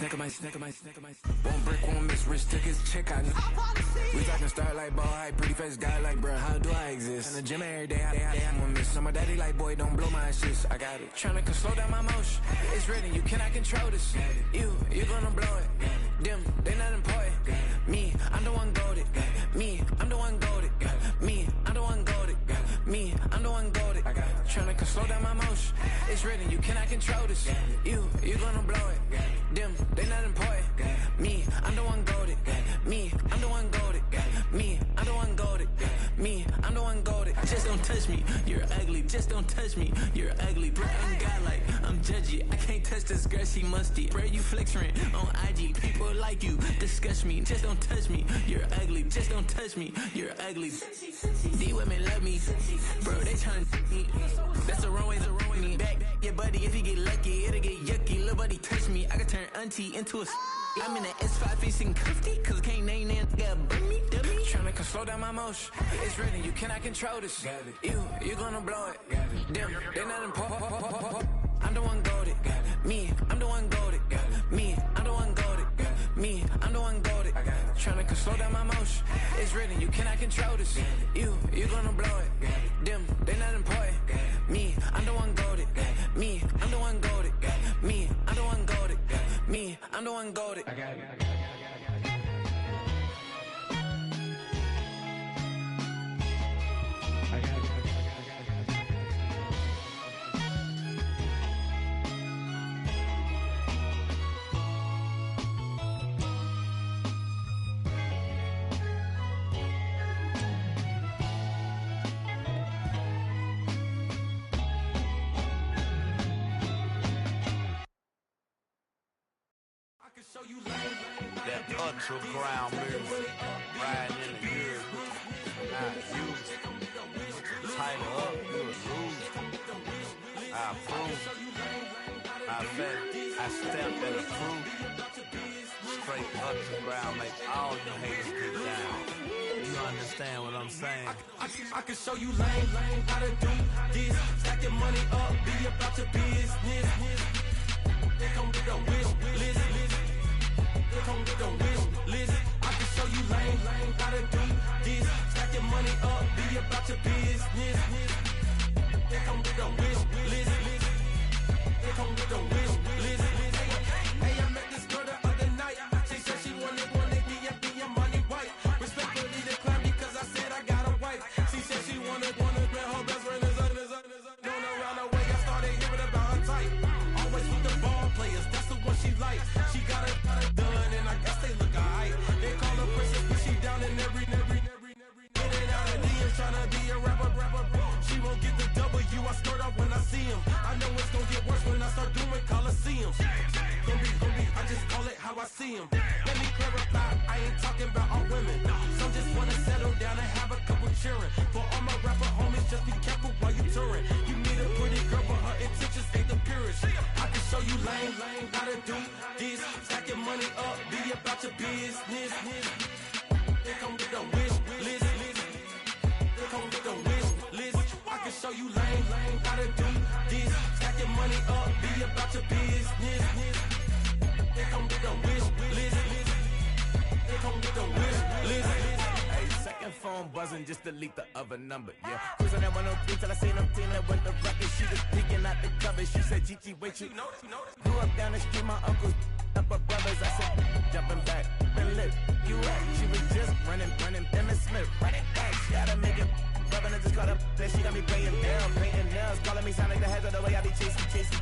One brick, one miss, rich tickets, check out. We talking start like ball hype, pretty face guy like bruh, how do I exist? In the gym every day, I'm gonna miss. So my daddy like, boy, don't blow my shit. I got it. Tryna slow down my motion. It's written, you cannot control this. You gonna blow it. Them, they not important. Me, I'm the one goated. Me, I'm the one goated. Me, I'm the one goated. Me, I'm the one goated. Tryna slow down my motion. It's written, you cannot control this. You gonna blow it. Them, they not important. Me, I'm the one goated. Me, I'm the one goated. Me, I'm the one goated. Me, I'm the one goated. Just don't touch me, you're ugly. Just don't touch me, you're ugly. Bro, I'm godlike, I'm judgy. I can't touch this girl, she musty. Bro, you flexing on IG. People like you, disgust me. Just don't touch me, you're ugly. Just don't touch me, you're ugly. These women love me, bro, they tryna me. That's the wrong way, me. Back your buddy, if he get lucky, it'll get yucky. Little buddy touch me, I can turn auntie into a I'm in an S5 facing cuffy, cause can't name that gotta burn me, dummy. Tryna slow down my motion. It's written, you cannot control this. You gonna blow it. Them, they not important. I'm the one goated. Me, I'm the one goated. Me, I'm the one goated. Me, I'm the one goated. Tryna slow down my motion. It's written, you cannot control this. You gonna blow it. Them, they not important. Me, I'm the one goated. Me, I'm the one goated. Me, I'm the one goated. Me, I'm the one goated. I got it. That underground music, riding in the years, I use it. Tighten up, you'll lose. I approve. I bet I stamped and approved. Straight underground, make all you haters get down. You understand what I'm saying? I can show you lame, how to do this. Stack your money up, be about your business. They come with a wish list. They come with a wish list. I can show you lame, how to do this. Stack your money up, be about your business. They come with a wish list. They come with a wish list. Hey, I met this girl the other night. She said she wanted be your money white. Respectfully declined because I said I got a wife. She said she wanted grab her best friend is known around the way. I started hearing about her type. Always with the ball players, that's the one she likes. She got it done, and I guess they look alright. They call her princess, but she down in every. In and out of DMs, tryna be a rapper. She won't get the W, I skirt off when I see him. I know it's gonna get worse when I start doing Coliseums. Gonna be, I just call it how I see him. Let me clarify, I ain't talking about all women. Some just wanna settle down and have a couple cheering. For all my rapper homies, just be careful while you touring. You need a pretty girl, but her intentions ain't the purest. I can show you lame, how to do this. Stack your money up, be about your business. They come with a wish list. They come with a wish list. I can show you lame, how to do this. Stack your money up, be about your business. They come with a wish list. They come with a wish list. Hey, second phone buzzing, just delete the other number, yeah. Cruising at 103 till I seen them feeling with the record. She was peeking out the cover. She said, Gigi, wait, you grew up down the street, my uncles up her brothers. I said, jumping back, been lit. You at? She was just running, Emmett Smith, right it back. She had to make it. Rubbing it, just caught up. Then she got me paying down, painting nails, calling me sound like the heads of the way I be chasing.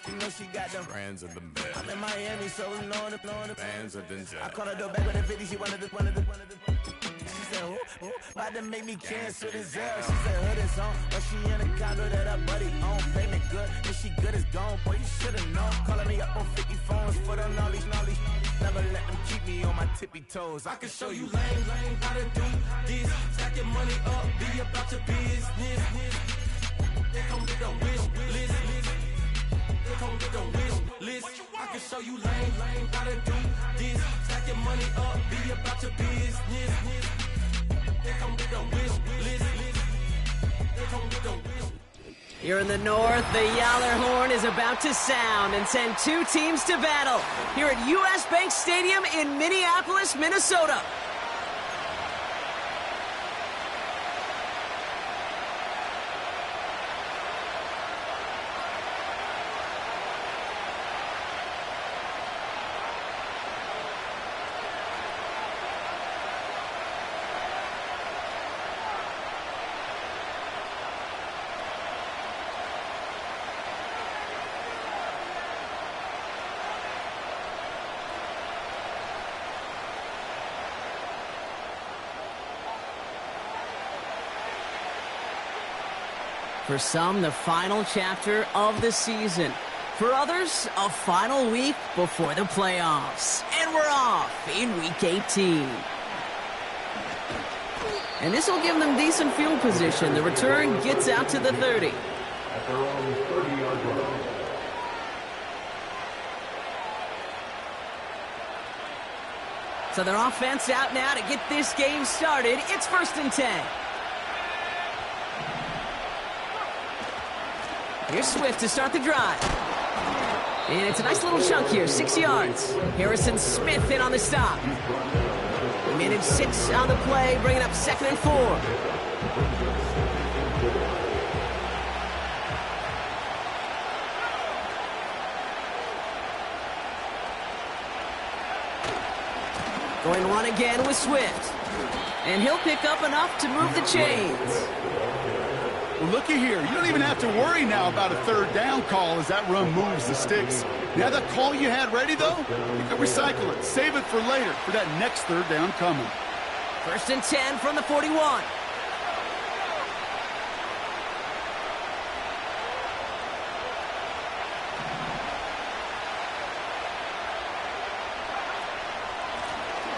You know she got them Brands of the best. I'm in Miami, so we know the Bands of the jet. I called her door back with a 50, she wanted the. She said, who? About to make me cancel this L. She said, hood is on, but she in a condo that her buddy own. Payment good, and she good as gone. Boy, you should've known. Calling me up on 50 phones, foot on all these. Never let them keep me on my tippy toes. I can show you lame, how to do this. Stack your money up, be about your business. They come with a wish list. They come with a wish list. I can show you lame, how to do this. Stack your money up, be about your business. They come with a wish list. They come with a wish. Here in the north, the Yowler horn is about to sound and send two teams to battle here at US Bank Stadium in Minneapolis, Minnesota. For some, the final chapter of the season. For others, a final week before the playoffs. And we're off in Week 18. And this will give them decent field position. The return gets out to the 30. At their own 30-yard line. So their offense out now to get this game started. It's 1st and 10. Here's Swift to start the drive. And it's a nice little chunk here, 6 yards. Harrison Smith in on the stop. Minute 6 on the play, bringing up 2nd and 4. Going to run again with Swift. And he'll pick up enough to move the chains. Well, looky here. You don't even have to worry now about a 3rd down call as that run moves the sticks. Now that call you had ready, though, you can recycle it. Save it for later for that next 3rd down coming. 1st and 10 from the 41.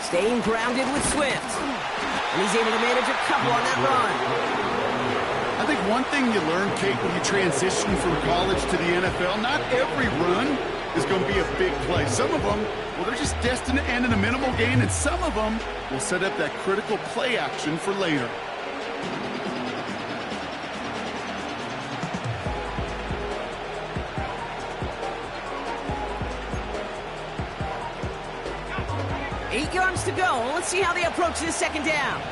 Staying grounded with Swift. And he's able to manage a couple on that run. I think one thing you learn, Kate, when you transition from college to the NFL, not every run is going to be a big play. Some of them, well, they're just destined to end in a minimal gain, and some of them will set up that critical play action for later. Eight yards to go. Let's see how they approach this 2nd down.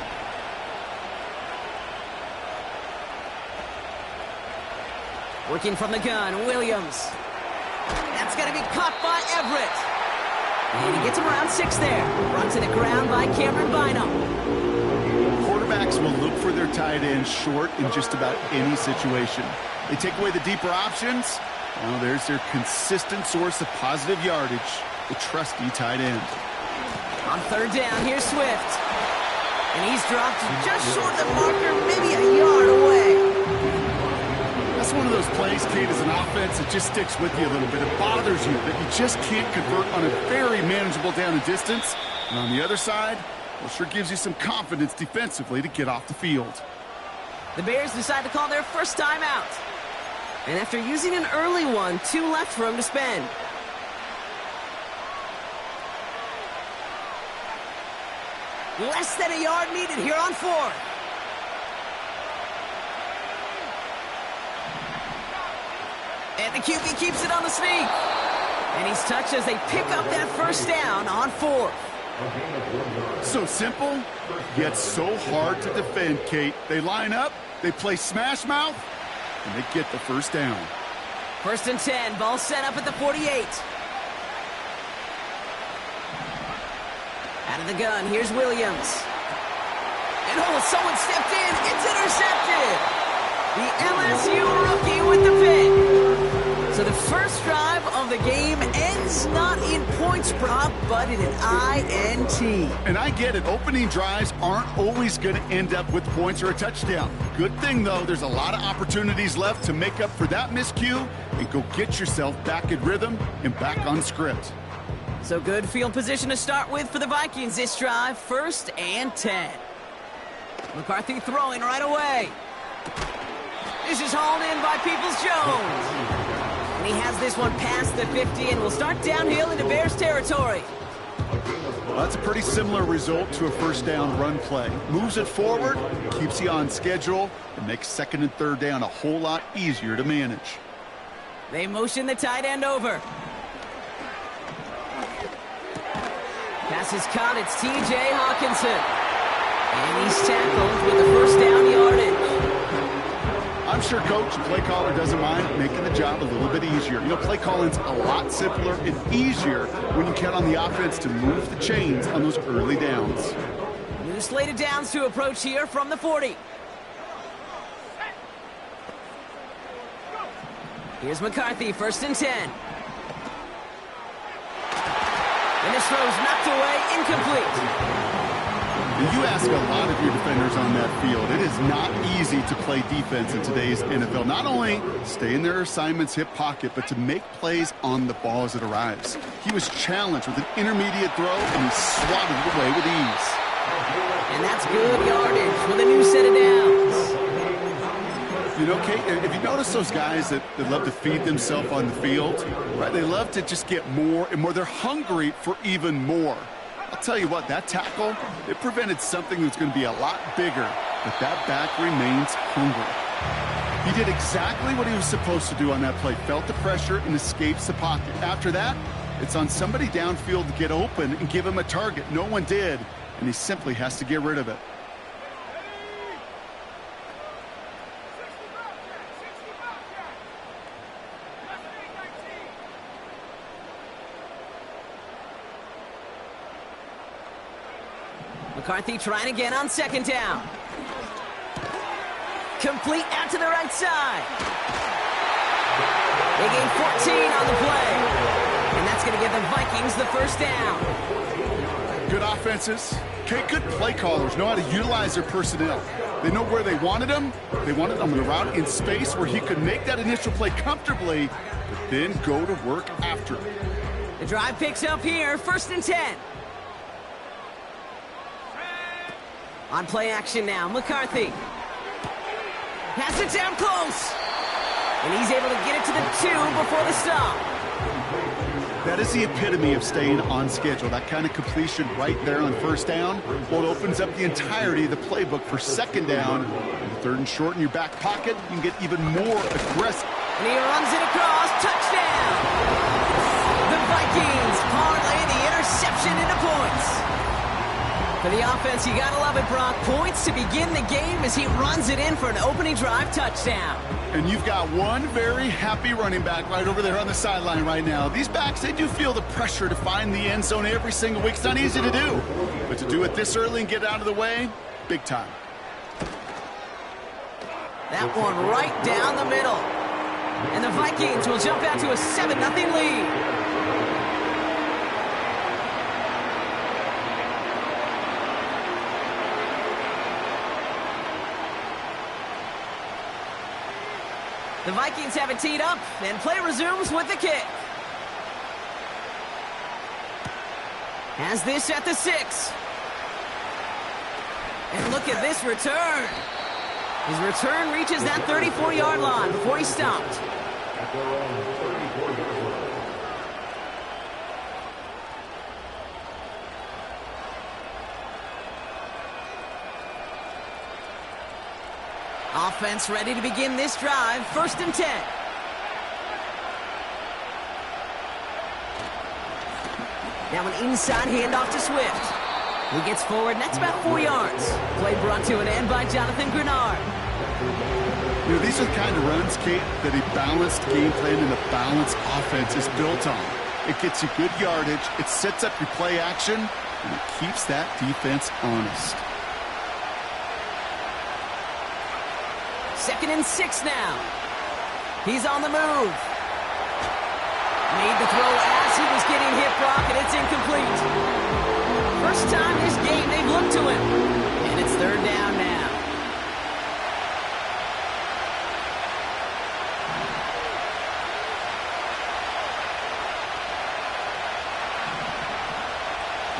Working from the gun, Williams. That's going to be caught by Everett. And he gets him around 6 there. Brought to the ground by Cameron Bynum. Quarterbacks will look for their tight end short in just about any situation. They take away the deeper options. Well, there's their consistent source of positive yardage, the trusty tight end. On 3rd down, here's Swift. And he's dropped just short of the marker, maybe a yard away. That's one of those plays, Kate, as an offense that just sticks with you a little bit. It bothers you that you just can't convert on a very manageable down and distance. And on the other side, well, sure gives you some confidence defensively to get off the field. The Bears decide to call their first time out. And after using an early one, 2 left for him to spend. Less than a yard needed here on 4th. And the QB keeps it on the sneak. And he's touched as they pick up that 1st down on 4th. So simple, yet so hard to defend, Kate. They line up, they play smash mouth, and they get the 1st down. 1st and 10, ball set up at the 48. Out of the gun, here's Williams. And oh, someone stepped in, it's intercepted. The LSU rookie with the pick. So the first drive of the game ends not in points prop, but in an INT. And I get it. Opening drives aren't always going to end up with points or a touchdown. Good thing, though, there's a lot of opportunities left to make up for that miscue and go get yourself back in rhythm and back on script. So good field position to start with for the Vikings this drive. 1st and 10. McCarthy throwing right away. This is hauled in by Peoples-Jones. And he has this one past the 50 and will start downhill into Bears territory. Well, that's a pretty similar result to a first down run play. Moves it forward, keeps you on schedule, and makes second and third down a whole lot easier to manage. They motion the tight end over. Pass is caught. It's T.J. Hawkinson. And he's tackled with the first down yardage. I'm sure coach and play caller doesn't mind making the job a little bit easier. You know, play calling's a lot simpler and easier when you count on the offense to move the chains on those early downs. New slated downs to approach here from the 40. Here's McCarthy, 1st and 10. And this throw's knocked away, incomplete. And you ask a lot of your defenders on that field. It is not easy to play defense in today's NFL. Not only stay in their assignment's hip pocket, but to make plays on the ball as it arrives. He was challenged with an intermediate throw, and he swatted it away with ease. And that's good yardage with a new set of downs. You know, Kate, if you notice those guys that love to feed themselves on the field, right? They love to just get more and more. They're hungry for even more. I'll tell you what, that tackle, it prevented something that's going to be a lot bigger, but that back remains hungry. He did exactly what he was supposed to do on that play, felt the pressure and escapes the pocket. After that, it's on somebody downfield to get open and give him a target. No one did, and he simply has to get rid of it. McCarthy trying again on 2nd down. Complete out to the right side. They gain 14 on the play. And that's going to give the Vikings the 1st down. Good offenses. Okay, good play callers know how to utilize their personnel. They know where they wanted him. They wanted him on the route in space where he could make that initial play comfortably, but then go to work after it. The drive picks up here, 1st and 10. On play action now, McCarthy. Pass it down close. And he's able to get it to the 2 before the stop. That is the epitome of staying on schedule. That kind of completion right there on 1st down. Well, it opens up the entirety of the playbook for 2nd down. And 3rd and short in your back pocket, you can get even more aggressive. And he runs it across. Touchdown! The Vikings parlay the interception into points. For the offense, you gotta love it, Brock. Points to begin the game as he runs it in for an opening drive touchdown. And you've got one very happy running back right over there on the sideline right now. These backs, they do feel the pressure to find the end zone every single week. It's not easy to do. But to do it this early and get out of the way, big time. That one right down the middle. And the Vikings will jump out to a 7-0 lead. The Vikings have it teed up, and play resumes with the kick. Has this at the 6. And look at this return. His return reaches that 34-yard line before he stopped. Offense ready to begin this drive. 1st and 10. Now an inside handoff to Swift. He gets forward, and that's about 4 yards. Play brought to an end by Jonathan Grenard. You know, these are the kind of runs, Kate, that a balanced game plan and a balanced offense is built on. It gets you good yardage, it sets up your play action, and it keeps that defense honest. 2nd and 6 now. He's on the move. Made the throw as he was getting hit, Brock, and it's incomplete. First time this game they've looked to him. And it's 3rd down now.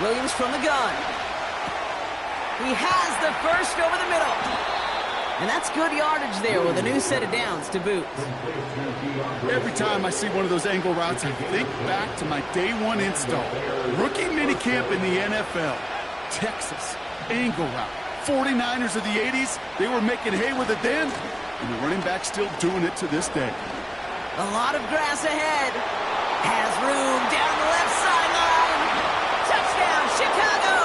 Williams from the gun. He has the first over the middle. And that's good yardage there with a new set of downs to boot. Every time I see one of those angle routes, I think back to my day one install. Rookie minicamp in the NFL. Texas, angle route. 49ers of the 80s, they were making hay with it then, and the running back's still doing it to this day. A lot of grass ahead. Has room down the left sideline. Touchdown, Chicago!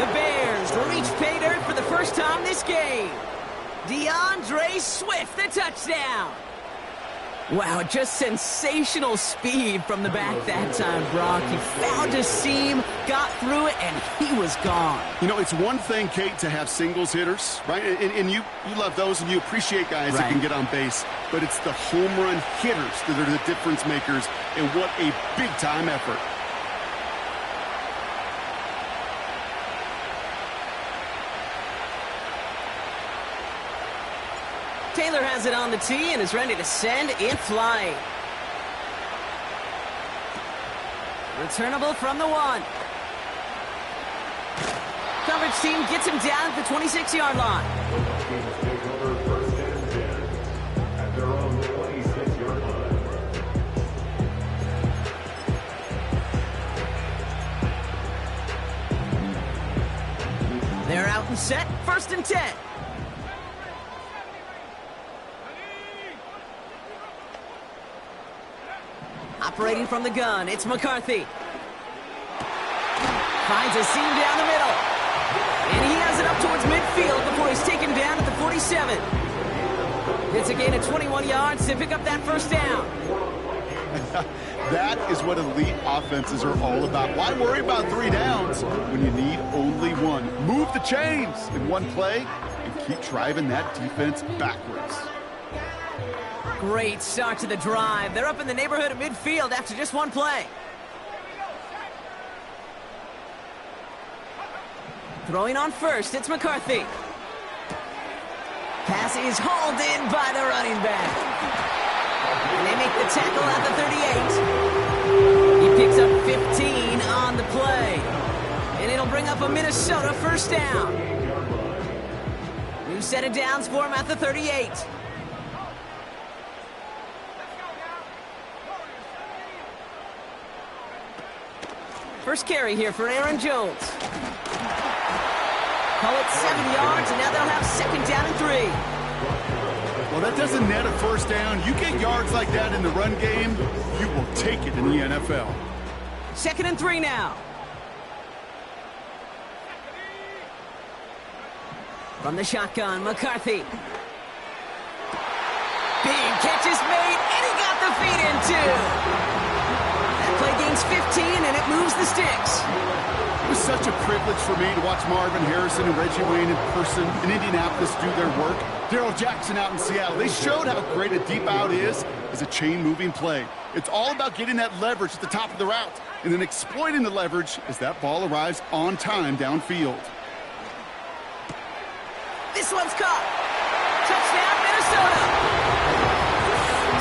The Bears reach pay dirt for the first time this game. DeAndre Swift, the touchdown. Wow, just sensational speed from the back that time, Brock. He found a seam, got through it, and he was gone. You know, it's one thing, Kate, to have singles hitters, right? And you love those, and you appreciate guys that can get on base. But it's the home run hitters that are the difference makers, and what a big-time effort. Taylor has it on the tee and is ready to send in flight. Returnable from the 1. Coverage team gets him down at the 26-yard line. First and 10 at their own 26-yard line. They're out and set. First and 10. Operating from the gun, it's McCarthy. Finds a seam down the middle. And he has it up towards midfield before he's taken down at the 47. It's a gain of 21 yards to pick up that first down. That is what elite offenses are all about. Why worry about 3 downs when you need only 1? Move the chains in one play and keep driving that defense backwards. Great start to the drive. They're up in the neighborhood of midfield after just 1 play. Throwing on first, it's McCarthy. Pass is hauled in by the running back. And they make the tackle at the 38. He picks up 15 on the play. And it'll bring up a Minnesota first down. New set of downs for him at the 38. First carry here for Aaron Jones. Call it 7 yards, and now they'll have second down and 3. Well, that doesn't net a first down. You get yards like that in the run game, you will take it in the NFL. Second and 3 now. From the shotgun, McCarthy. Big catch is made, and he got the feet in too. Play gains 15, and it moves the sticks. It was such a privilege for me to watch Marvin Harrison and Reggie Wayne in person in Indianapolis do their work. Darrell Jackson out in Seattle. They showed how great a deep out is as a chain-moving play. It's all about getting that leverage at the top of the route and then exploiting the leverage as that ball arrives on time downfield. This one's caught. Touchdown, Minnesota.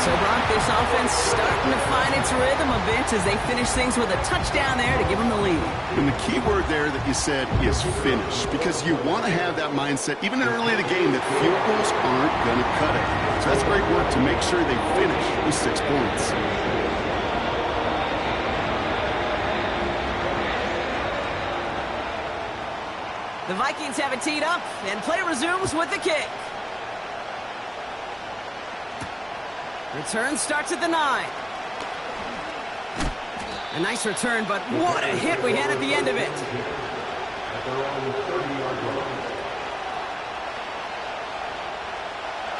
So, Brock, this offense starting to find its rhythm a bit as they finish things with a touchdown there to give them the lead. And the key word there that you said is finish, because you want to have that mindset, even early in the game, that field goals aren't going to cut it. So that's great work to make sure they finish with 6 points. The Vikings have it teed up, and play resumes with the kick. Return starts at the 9. A nice return, but what a hit we had at the end of it.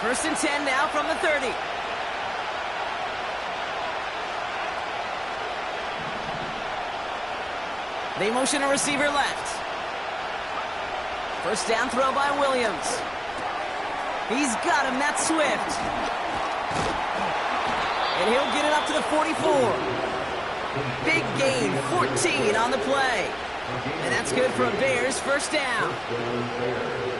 First and 10 now from the 30. They motion a receiver left. First down throw by Williams. He's got him, that's Swift. And he'll get it up to the 44. Big gain, 14 on the play. And that's good for a Bears first down.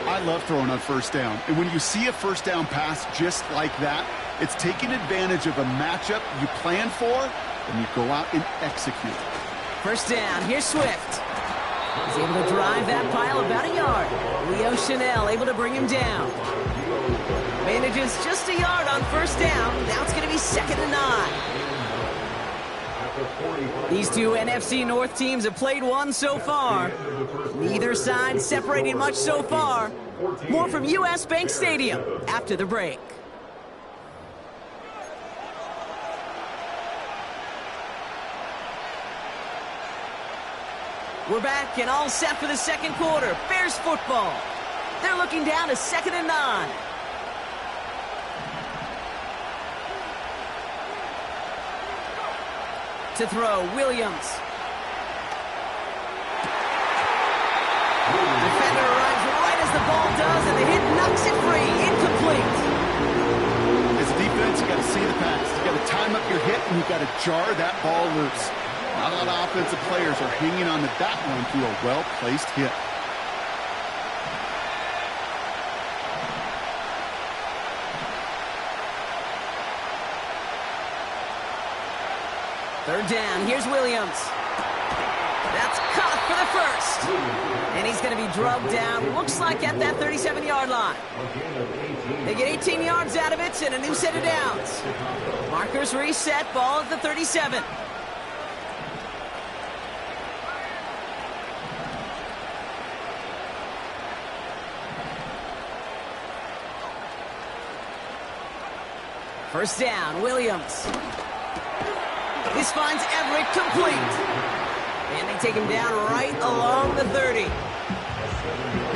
I love throwing on first down. And when you see a first down pass just like that, it's taking advantage of a matchup you plan for, and you go out and execute. First down, here's Swift. He's able to drive that pile about a yard. Leo Chanel able to bring him down. Manages just a yard on first down. Now it's going to be 2nd and 9. These two NFC North teams have played one so far. Neither side separating much so far. More from US Bank Stadium after the break. We're back and all set for the second quarter. Bears football. They're looking down to 2nd and 9. To throw, Williams. Defender arrives right as the ball does, and the hit knocks it free. Incomplete. As a defense, you got to see the pass. You got to time up your hit, and you got to jar that ball loose. Not a lot of offensive players are hanging on to that one through a well-placed hit. Third down, here's Williams. That's caught for the first. And he's going to be drugged down, looks like at that 37-yard line. They get 18 yards out of it and a new set of downs. Markers reset, ball at the 37. First down, Williams. This finds Everett complete. And they take him down right along the 30.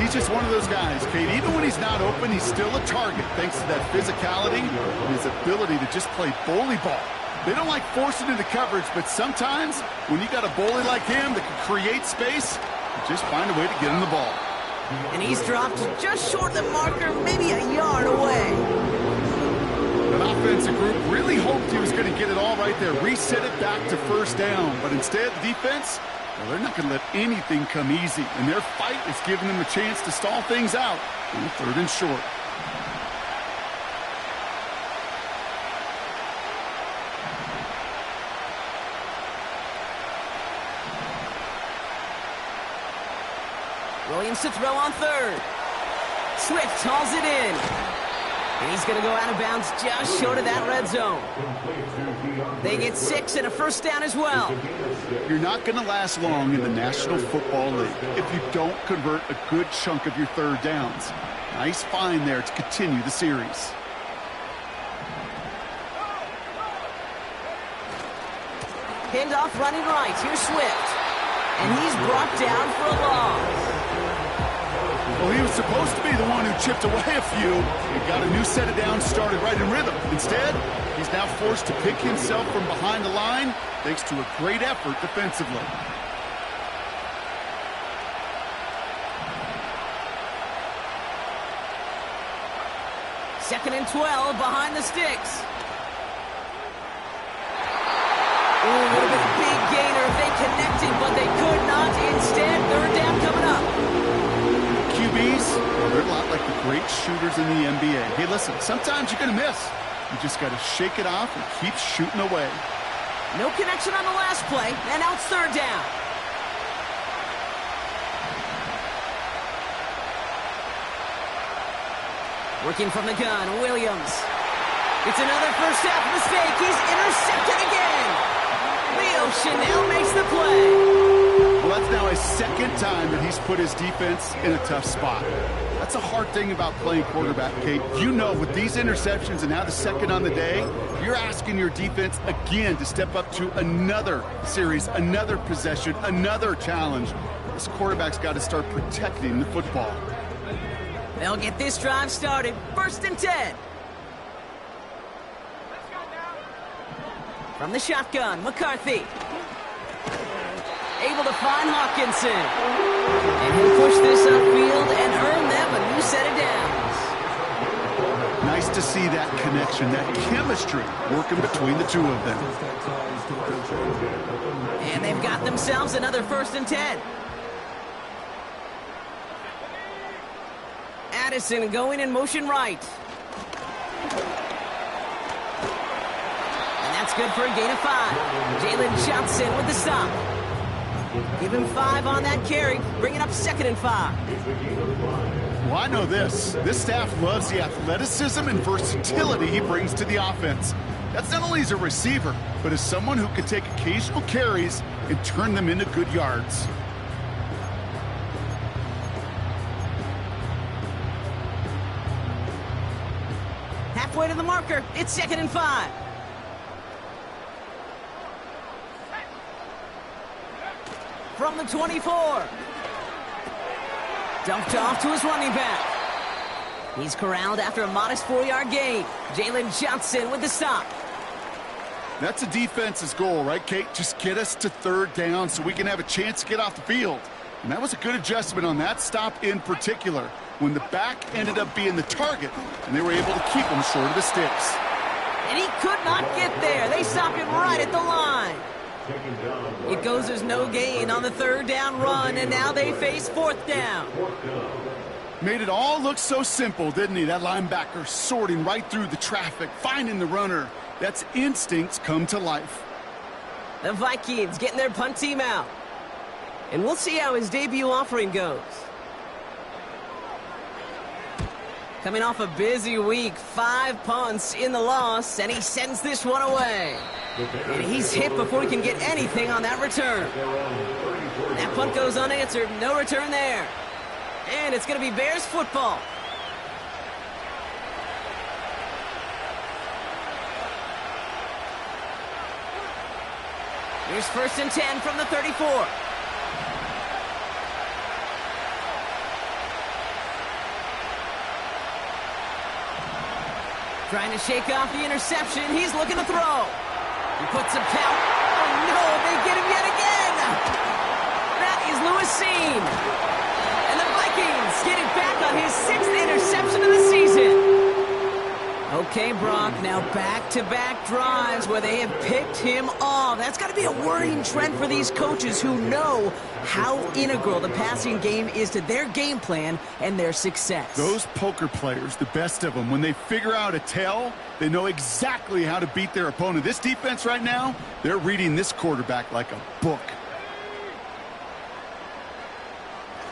He's just one of those guys, Kate. Even when he's not open, he's still a target thanks to that physicality and his ability to just play bully ball. They don't like forcing into coverage, but sometimes when you got a bully like him that can create space, you just find a way to get him the ball. And he's dropped just short of the marker, maybe a yard away. That offensive group really hoped he was going to get it all right there, reset it back to first down. But instead, the defense, well, they're not going to let anything come easy. And their fight is giving them a chance to stall things out on 3rd and short. Williams to throw on 3rd. Swift hauls it in. And he's going to go out of bounds just short of that red zone. They get 6 and a first down as well. You're not going to last long in the National Football League if you don't convert a good chunk of your 3rd downs. Nice find there to continue the series. Pinned off running right. Here's Swift. And he's brought down for a loss. Well, he was supposed to be the one who chipped away a few and got a new set of downs started right in rhythm. Instead, he's now forced to pick himself from behind the line thanks to a great effort defensively. Second and 12 behind the sticks. Ooh, would have been a big gainer if they connected, but they could not. Instead, 3rd down coming up. QBs, well, they're a lot like the great shooters in the NBA. Hey, listen, sometimes you're going to miss. You just got to shake it off and keep shooting away. No connection on the last play, and now it's 3rd down. Working from the gun, Williams. It's another first half mistake. He's intercepted again. Leo Chanel makes the play. Well, that's now his 2nd time that he's put his defense in a tough spot. That's a hard thing about playing quarterback, Kate. You know, with these interceptions and now the 2nd on the day, you're asking your defense again to step up to another series, another possession, another challenge. This quarterback's got to start protecting the football. They'll get this drive started. 1st and 10. From the shotgun, McCarthy. Able to find Hawkinson. And he'll push this upfield and earn them a new set of downs. Nice to see that connection, that chemistry working between the two of them. And they've got themselves another 1st and 10. Addison going in motion right. And that's good for a gain of 5. Jalen Johnson with the stop. Give him 5 on that carry. Bring it up 2nd and 5. Well, I know this. This staff loves the athleticism and versatility he brings to the offense. That's not only as a receiver, but as someone who can take occasional carries and turn them into good yards. Halfway to the marker. It's 2nd and 5. From the 24. Dumped off to his running back. He's corralled after a modest 4-yard gain. Jalen Johnson with the stop. That's a defense's goal, right, Kate? Just get us to 3rd down so we can have a chance to get off the field. And that was a good adjustment on that stop in particular, when the back ended up being the target, and they were able to keep him short of the sticks. And he could not get there. They stopped him right at the line. It goes as no gain on the 3rd down run, and now they face 4th down. Made it all look so simple, didn't he? That linebacker sorting right through the traffic, finding the runner. That's instincts come to life. The Vikings getting their punt team out. And we'll see how his debut offering goes. Coming off a busy week, 5 punts in the loss, and he sends this one away. And he's hit before he can get anything on that return. That punt goes unanswered, no return there. And it's going to be Bears football. Here's 1st and 10 from the 34. Trying to shake off the interception. He's looking to throw. He puts a pound. Oh, no, they get him yet again. That is Lewis Seen. And the Vikings get it back on his 6th interception of the season. Okay, Brock, now back-to-back drives where they have picked him off. That's got to be a worrying trend for these coaches who know how integral the passing game is to their game plan and their success. Those poker players, the best of them, when they figure out a tell, they know exactly how to beat their opponent. This defense right now, they're reading this quarterback like a book.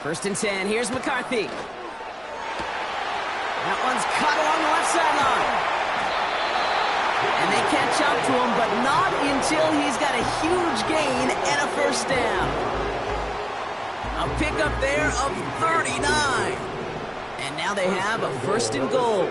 1st and 10, here's McCarthy. That one's cut along the left sideline. And they catch up to him, but not until he's got a huge gain and a 1st down. A pickup there of 39. And now they have a 1st and goal.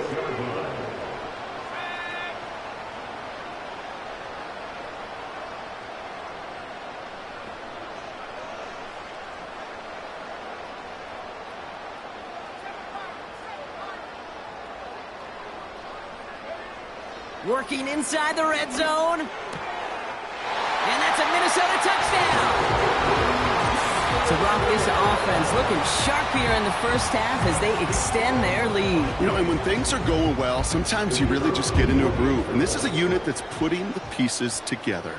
Working inside the red zone. And that's a Minnesota touchdown. So, Brock, this offense looking sharp here in the 1st half as they extend their lead. You know, and when things are going well, sometimes you really just get into a groove. And this is a unit that's putting the pieces together.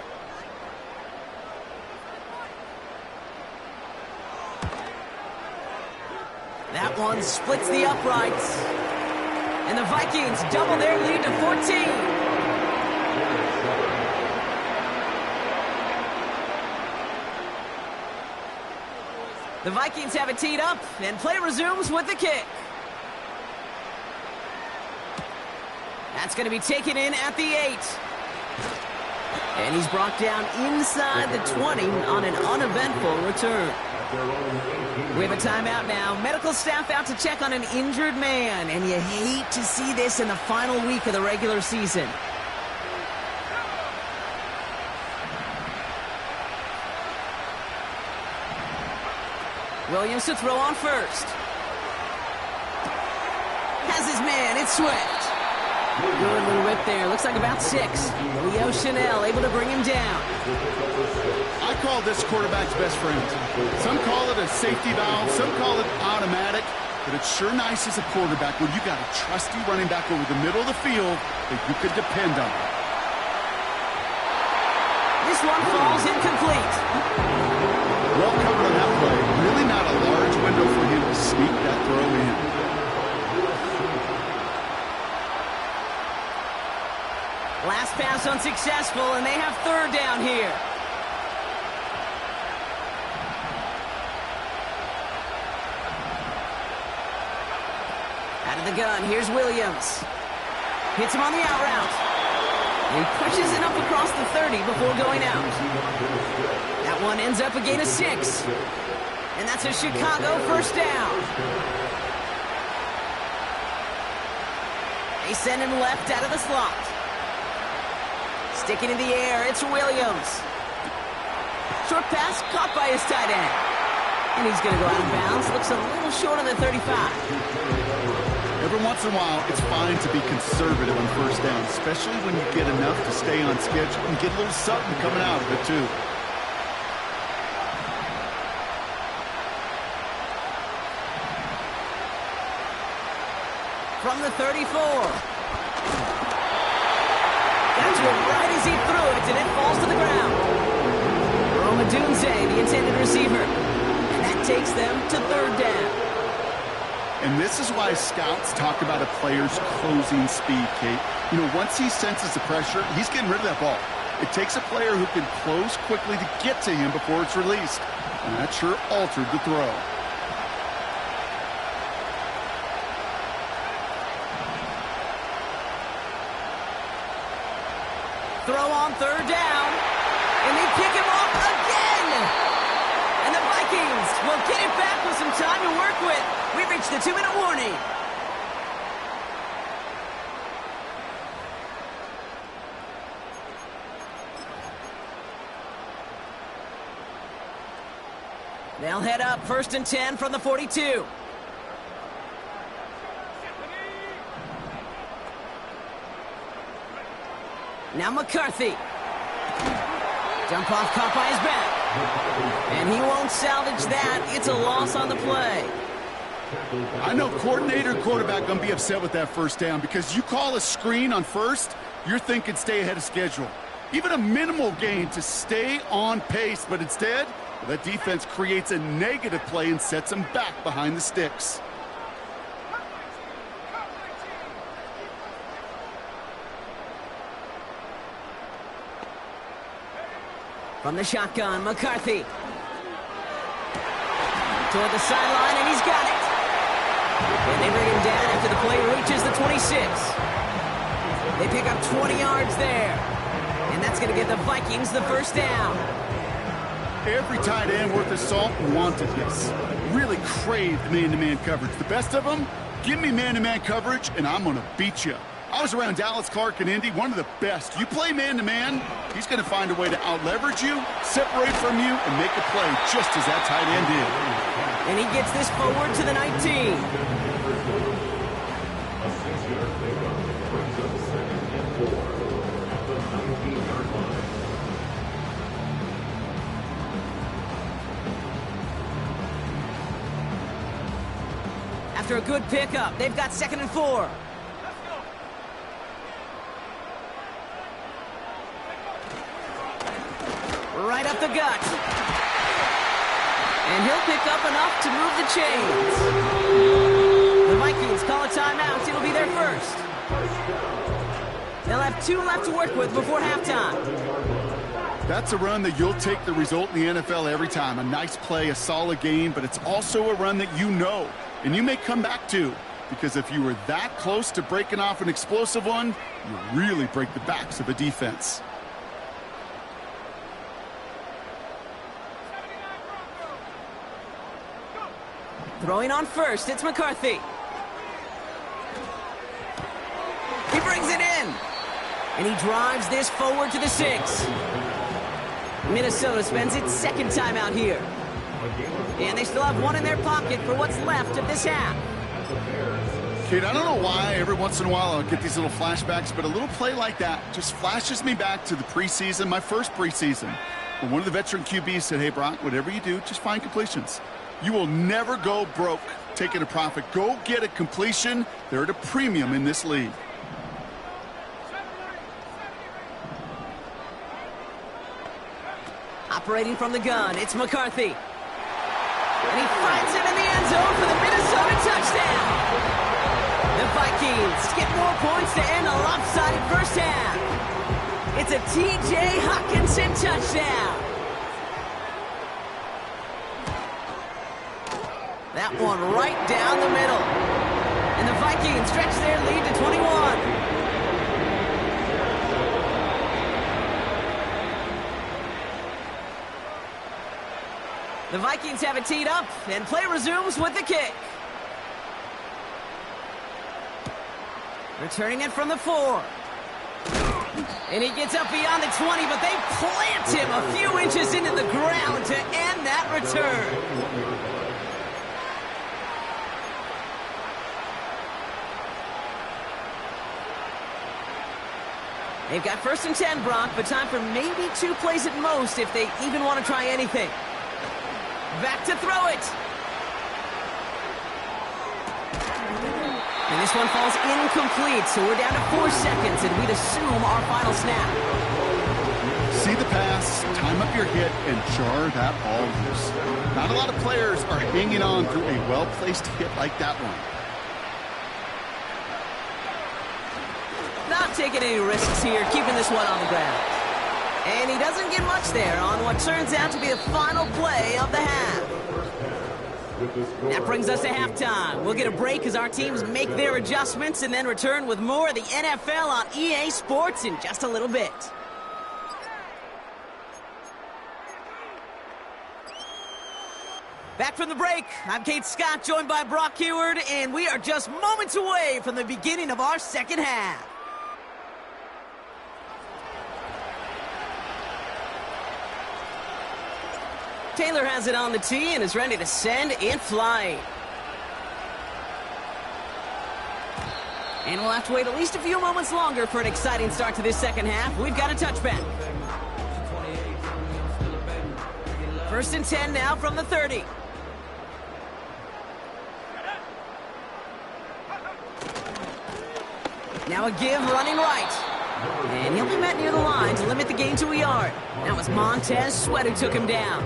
That one splits the uprights. And the Vikings double their lead to 14. The Vikings have it teed up, and play resumes with the kick. That's going to be taken in at the 8. And he's brought down inside the 20 on an uneventful return. We have a timeout now. Medical staff out to check on an injured man, and you hate to see this in the final week of the regular season. Williams to throw on 1st. Has his man, it's Swift. Good little whip there, looks like about 6. Leo Chanel able to bring him down. I call this quarterback's best friend. Some call it a safety valve, some call it automatic, but it's sure nice as a quarterback when you got a trusty running back over the middle of the field that you could depend on. This one falls incomplete. Well covered on that play. Really not a large window for him to sneak that throw in. Last pass unsuccessful, and they have 3rd down here. the gun, here's Williams. Hits him on the out route. And pushes it up across the 30 before going out. That one ends up a gain of 6. And that's a Chicago first down. They send him left out of the slot. Sticking in the air, it's Williams. Short pass caught by his tight end. And he's going to go out of bounds. Looks a little short on the 35. Every once in a while, it's fine to be conservative on first down, especially when you get enough to stay on schedule and get a little something coming out of it, too. From the 34. That's one right as he threw it, and it falls to the ground. Roma Dunze, the intended receiver. And that takes them to third down. And this is why scouts talk about a player's closing speed, Kate. You know, once he senses the pressure, he's getting rid of that ball. It takes a player who can close quickly to get to him before it's released. And that sure altered the throw. Throw on third down. And they pick him off again. And the Vikings will get it back with some time to work with. We've reached the 2-minute warning. They'll head up 1st and 10 from the 42. Now McCarthy. Jump off caught by his back. And he won't salvage that. It's a loss on the play. I know coordinator and quarterback going to be upset with that first down because you call a screen on first, you're thinking stay ahead of schedule. Even a minimal gain to stay on pace, but instead, that defense creates a negative play and sets them back behind the sticks. From the shotgun, McCarthy. Toward the sideline, and he's got it. And they bring him down after the play reaches the 26. They pick up 20 yards there. And that's going to get the Vikings the first down. Every tight end worth his salt wanted this. Really craved man-to-man coverage. The best of them, give me man-to-man coverage, and I'm going to beat you. I was around Dallas Clark and Indy, one of the best. You play man-to-man, he's going to find a way to out-leverage you, separate from you, and make a play just as that tight end did. And he gets this forward to the 19. After a good pickup, they've got 2nd and 4. Right up the gut. And he'll pick up enough to move the chains. The Vikings call a timeout. It'll be their first. They'll have 2 left to work with before halftime. That's a run that you'll take the result in the NFL every time. A nice play, a solid game, but it's also a run that you know, and you may come back to. Because if you were that close to breaking off an explosive one, you really break the backs of a defense. Throwing on first, it's McCarthy. He brings it in. And he drives this forward to the 6. Minnesota spends its 2nd time out here. And they still have 1 in their pocket for what's left of this half. Kate, I don't know why every once in a while I'll get these little flashbacks, but a little play like that just flashes me back to the preseason, my first preseason. When one of the veteran QBs said, hey, Brock, whatever you do, just find completions. You will never go broke taking a profit. Go get a completion. They're at a premium in this league. Operating from the gun, it's McCarthy. And he finds it in the end zone for the Minnesota touchdown. The Vikings get more points to end a lopsided first half. It's a T.J. Hockenson touchdown. That one right down the middle. And the Vikings stretch their lead to 21. The Vikings have it teed up, and play resumes with the kick. Returning it from the 4. And he gets up beyond the 20, but they plant him a few inches into the ground to end that return. They've got 1st and 10, Brock, but time for maybe 2 plays at most if they even want to try anything. Back to throw it. And this one falls incomplete, so we're down to 4 seconds, and we'd assume our final snap. See the pass, time up your hit, and jar that ball loose. Not a lot of players are hanging on through a well-placed hit like that one. Not taking any risks here, keeping this one on the ground. And he doesn't get much there on what turns out to be the final play of the half. That brings us to halftime. We'll get a break as our teams make their adjustments and then return with more of the NFL on EA Sports in just a little bit. Back from the break, I'm Kate Scott, joined by Brock Heward, and we are just moments away from the beginning of our second half. Taylor has it on the tee and is ready to send in flight. And we'll have to wait at least a few moments longer for an exciting start to this second half. We've got a touchback. 1st and 10 now from the 30. Now a give running right. And he'll be met near the line to limit the gain to a yard. That was Montez Sweat who took him down.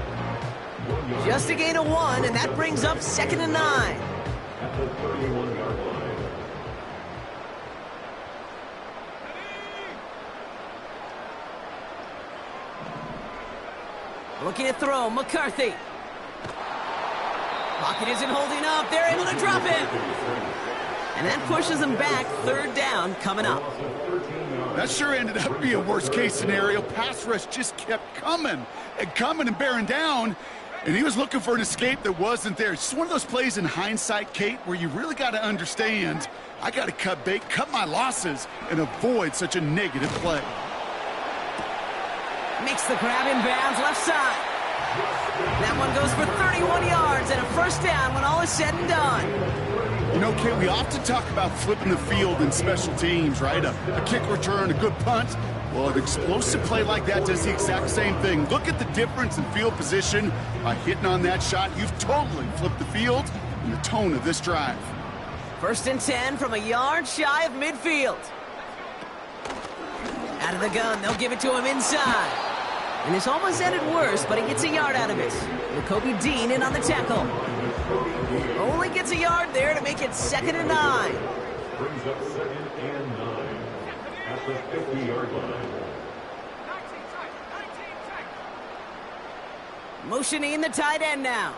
Just a gain of 1, and that brings up 2nd and 9. At the 31-yard line. Looking to throw, McCarthy. Pocket isn't holding up. They're able to drop it. And that pushes them back. 3rd down coming up. That sure ended up being a worst-case scenario. Pass rush just kept coming and bearing down. And he was looking for an escape that wasn't there. It's just one of those plays in hindsight, Kate, where you really got to understand, I got to cut bait, cut my losses, and avoid such a negative play. Makes the grab in bounds left side. That one goes for 31 yards and a 1st down when all is said and done. You know, Kate, we often talk about flipping the field in special teams, right? A kick return, a good punt. Well, an explosive play like that does the exact same thing. Look at the difference in field position. By hitting on that shot, you've totally flipped the field and the tone of this drive. 1st and 10 from a yard shy of midfield. Out of the gun, they'll give it to him inside. And this almost ended worse, but he gets a yard out of it. Jacoby Dean in on the tackle. Only gets a yard there to make it 2nd and 9. Brings up 2nd and 9 at the 50-yard line. Motioning the tight end now.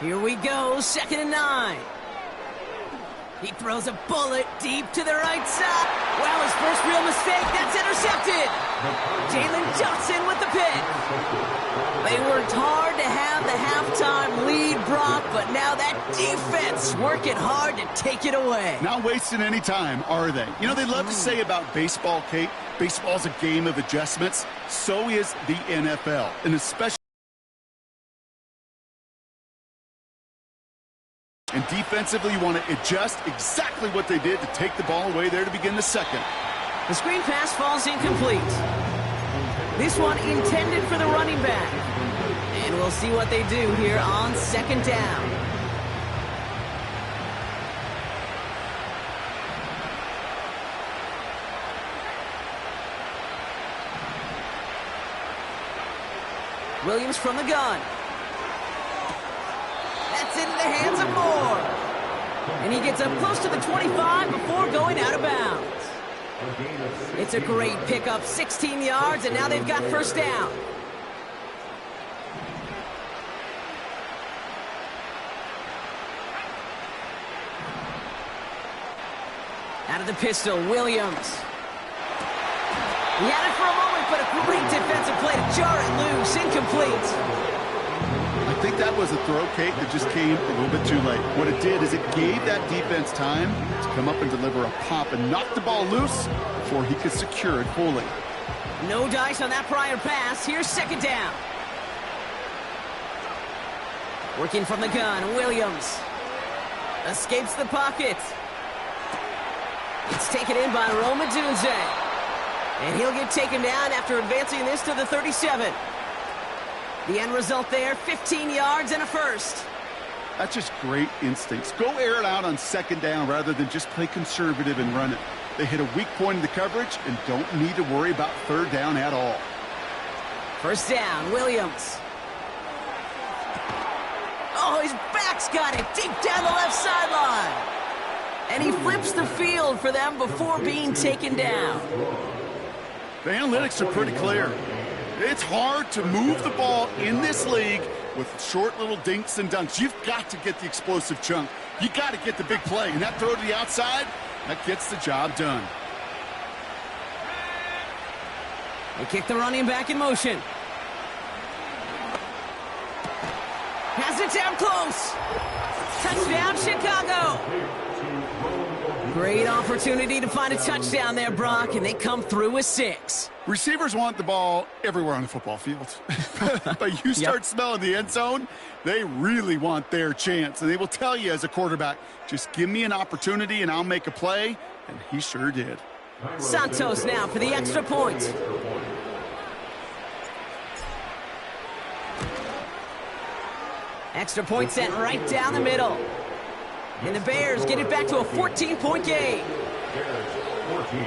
Here we go, 2nd and 9. He throws a bullet deep to the right side. Well, his first real mistake, that's intercepted. Jalen Johnson with the pick. They worked hard to have the halftime lead, Brock, but now that defense working hard to take it away. Not wasting any time, are they? You know, they love to say about baseball, Kate, baseball's a game of adjustments. So is the NFL, and especially and defensively, you want to adjust exactly what they did to take the ball away there to begin the second. The screen pass falls incomplete. This one intended for the running back. And we'll see what they do here on 2nd down. Williams from the gun. That's into the hands of Moore. And he gets up close to the 25 before going out of bounds. It's a great pickup, 16 yards, and now they've got 1st down. Out of the pistol, Williams. He had it for a moment, but a great defensive play to jar it loose. Incomplete. I think that was a throw, Kate, that just came a little bit too late. What it did is it gave that defense time to come up and deliver a pop and knock the ball loose before he could secure it fully. No dice on that prior pass. Here's second down. Working from the gun, Williams. Escapes the pocket. It's taken in by Roma Dunze. And he'll get taken down after advancing this to the 37. The end result there, 15 yards and a first. That's just great instincts. Go air it out on second down rather than just play conservative and run it. They hit a weak point in the coverage and don't need to worry about third down at all. First down, Williams. Oh, his back's got it deep down the left sideline. And he flips the field for them before being taken down. The analytics are pretty clear. It's hard to move the ball in this league with short little dinks and dunks. You've got to get the explosive chunk. You got to get the big play. And that throw to the outside, that gets the job done. They kick the running back in motion. Has it down close. Touchdown, Chicago. Great opportunity to find a touchdown there, Brock, and they come through with 6. Receivers want the ball everywhere on the football field. But you start smelling the end zone, they really want their chance. And they will tell you as a quarterback, just give me an opportunity and I'll make a play. And he sure did. Santos now for the extra point. Extra point sent right down the middle. And the Bears get it back to a 14-point game. Bears 14.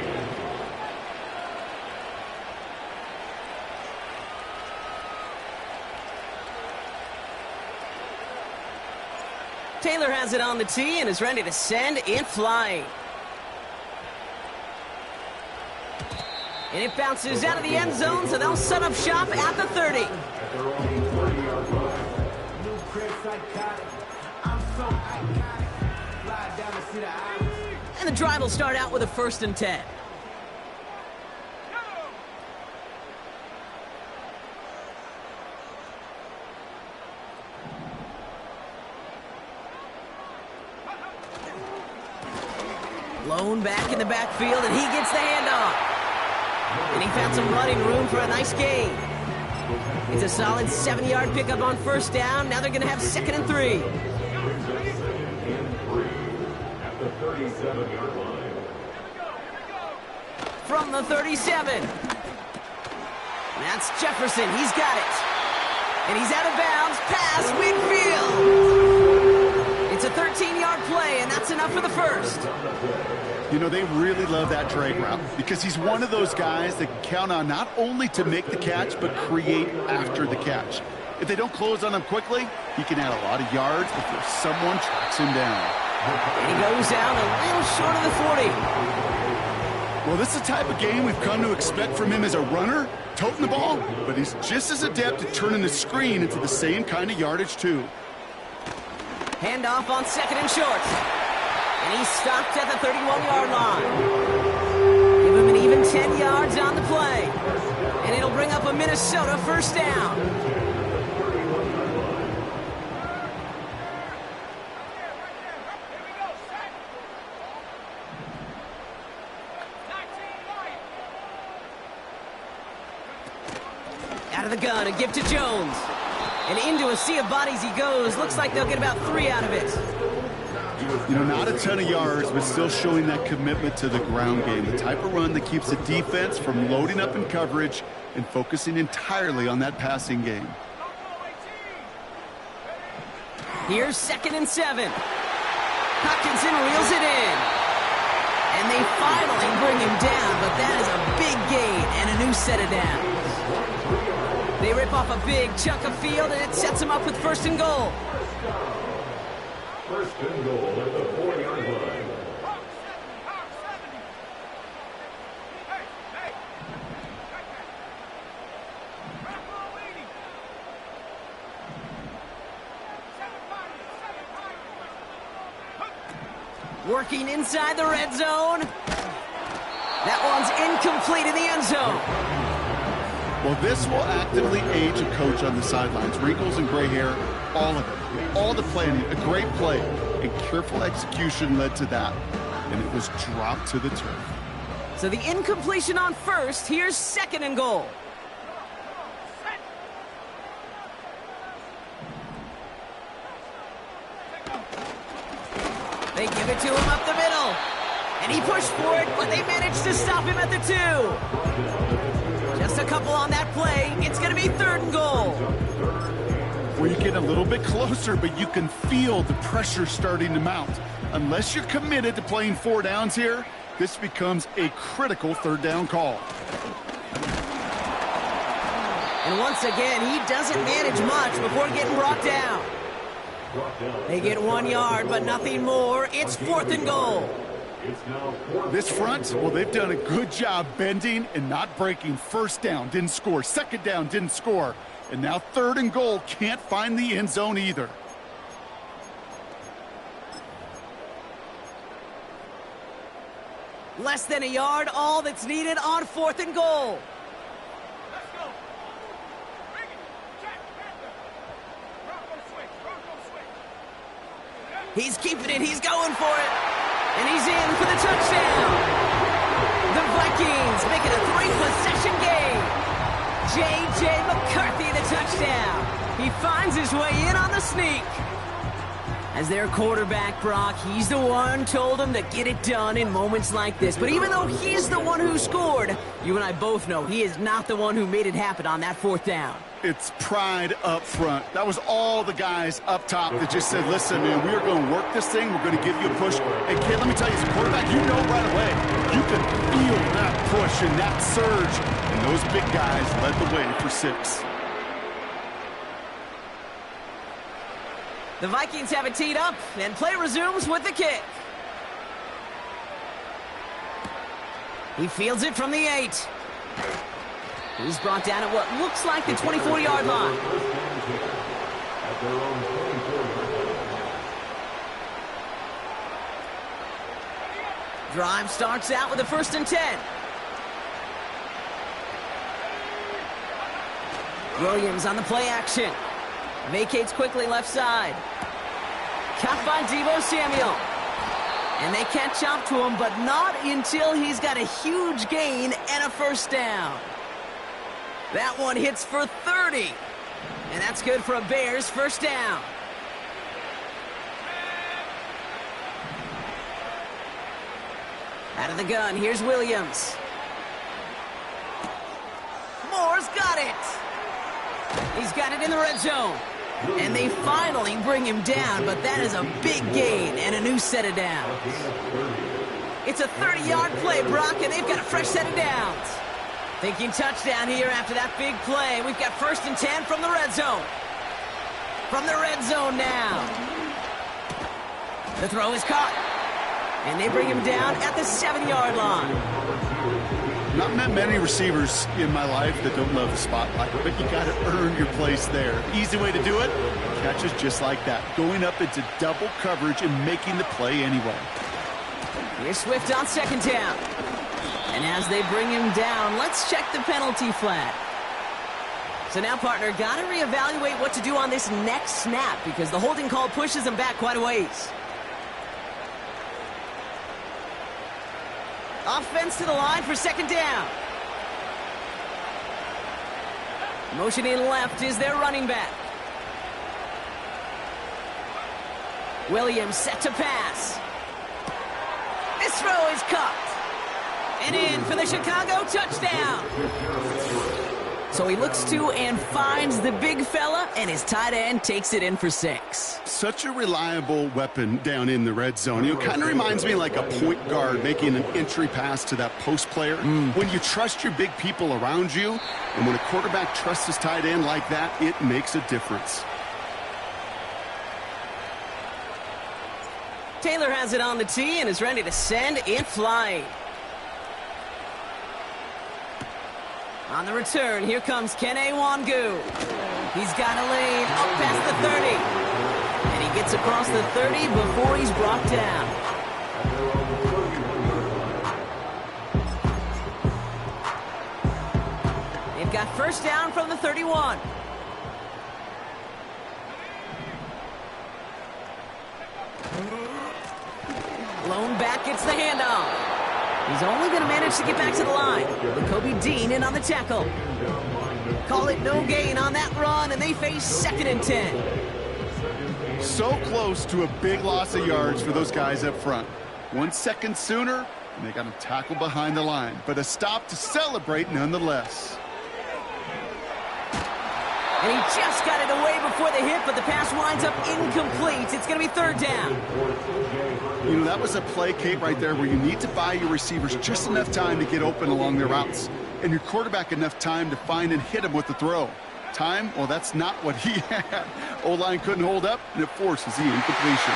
Taylor has it on the tee and is ready to send it flying. And it bounces out of the end zone, so they'll set up shop at the 30. At their own 30-yard line. And the drive will start out with a 1st and 10. Blown back in the backfield, and he gets the handoff. And he found some running room for a nice gain. It's a solid 7-yard pickup on first down. Now they're going to have 2nd and 3. At the 37-yard line. From the 37. That's Jefferson. He's got it. And he's out of bounds. Pass, Winfield. It's a 13-yard play, and that's enough for the first. You know, they really love that drag route because he's one of those guys that can count on not only to make the catch, but create after the catch. If they don't close on him quickly, he can add a lot of yards before someone tracks him down. And he goes down a little short of the 40. Well, this is the type of game we've come to expect from him as a runner, toting the ball, but he's just as adept at turning the screen into the same kind of yardage, too. Handoff on 2nd and short. And he's stopped at the 31-yard line. Give him an even 10 yards on the play. And it'll bring up a Minnesota first down. Out of the gun, a give to Jones. And into a sea of bodies he goes. Looks like they'll get about 3 out of it. You know, not a ton of yards, but still showing that commitment to the ground game. The type of run that keeps the defense from loading up in coverage and focusing entirely on that passing game. Here's 2nd and 7. Hutchinson reels it in. And they finally bring him down, but that is a big gain and a new set of downs. They rip off a big chunk of field, and it sets them up with 1st and goal. 1st and goal at the 4-yard line. Working inside the red zone. That one's incomplete in the end zone. Well, this will actively age a coach on the sidelines. Wrinkles and gray hair, all of it. All the planning, a great play, and careful execution led to that. And it was dropped to the turf. So the incompletion on first. Here's 2nd and goal. They give it to him up the middle. And he pushed for it, but they managed to stop him at the 2. Just a couple on that play. It's going to be 3rd and goal. Well, you get a little bit closer, but you can feel the pressure starting to mount. Unless you're committed to playing 4 downs here, this becomes a critical 3rd down call. And once again, he doesn't manage much before getting brought down. They get 1 yard, but nothing more. It's 4th and goal. This front, well, they've done a good job bending and not breaking. 1st down, didn't score. 2nd down, didn't score. And now 3rd and goal, can't find the end zone either. Less than a yard, all that's needed on 4th and goal. He's keeping it, he's going for it. And he's in for the touchdown. The Vikings make it a 3-possession game. J.J. McCarthy, the touchdown. He finds his way in on the sneak. As their quarterback, Brock, he's the one told him to get it done in moments like this. But even though he's the one who scored, you and I both know he is not the one who made it happen on that 4th down. It's pride up front. That was all the guys up top that just said, listen, man, we are going to work this thing. We're going to give you a push. And, kid, let me tell you, as a quarterback, you know right away. You can feel that push and that surge. And those big guys led the way for 6. The Vikings have it teed up, and play resumes with the kick. He fields it from the 8. He's brought down at what looks like the 24-yard line. Drive starts out with a 1st and 10. Williams on the play action. Vacates quickly left side. Caught by Deebo Samuel. And they catch up to him, but not until he's got a huge gain and a 1st down. That one hits for 30. And that's good for a Bears 1st down. Out of the gun, here's Williams. Moore's got it. He's got it in the red zone. And they finally bring him down, but that is a big gain and a new set of downs. It's a 30-yard play, Brock, and they've got a fresh set of downs. Thinking touchdown here after that big play. We've got 1st and 10 from the red zone. From the red zone now. The throw is caught. And they bring him down at the 7-yard line. Not met many receivers in my life that don't love the spotlight, but you got to earn your place there. Easy way to do it, catches just like that. Going up into double coverage and making the play anyway. Here's Swift on 2nd down. And as they bring him down, let's check the penalty flag. So now, partner, got to reevaluate what to do on this next snap because the holding call pushes him back quite a ways. Offense to the line for 2nd down. Motioning left is their running back. Williams set to pass. This throw is caught. And in for the Chicago touchdown. So he looks to and finds the big fella, and his tight end takes it in for 6. Such a reliable weapon down in the red zone. It kind of reminds me like a point guard making an entry pass to that post player. When you trust your big people around you, and when a quarterback trusts his tight end like that, it makes a difference. Taylor has it on the tee and is ready to send it flying. On the return, here comes Kene Wangu. He's got a lane up past the 30. And he gets across the 30 before he's brought down. first down from the 31. Lone back gets the handoff. He's only going to manage to get back to the line. Kobe Dean in on the tackle. Call it no gain on that run, and they face 2nd and 10. So close to a big loss of yards for those guys up front. 1 second sooner, and they got him tackled behind the line. But a stop to celebrate nonetheless. And he just got it away before the hit, but the pass winds up incomplete. It's going to be 3rd down. You know, that was a play, Kate, right there where you need to buy your receivers just enough time to get open along their routes. And your quarterback enough time to find and hit him with the throw. Time, well, that's not what he had. O-line couldn't hold up, and it forces the incompletion.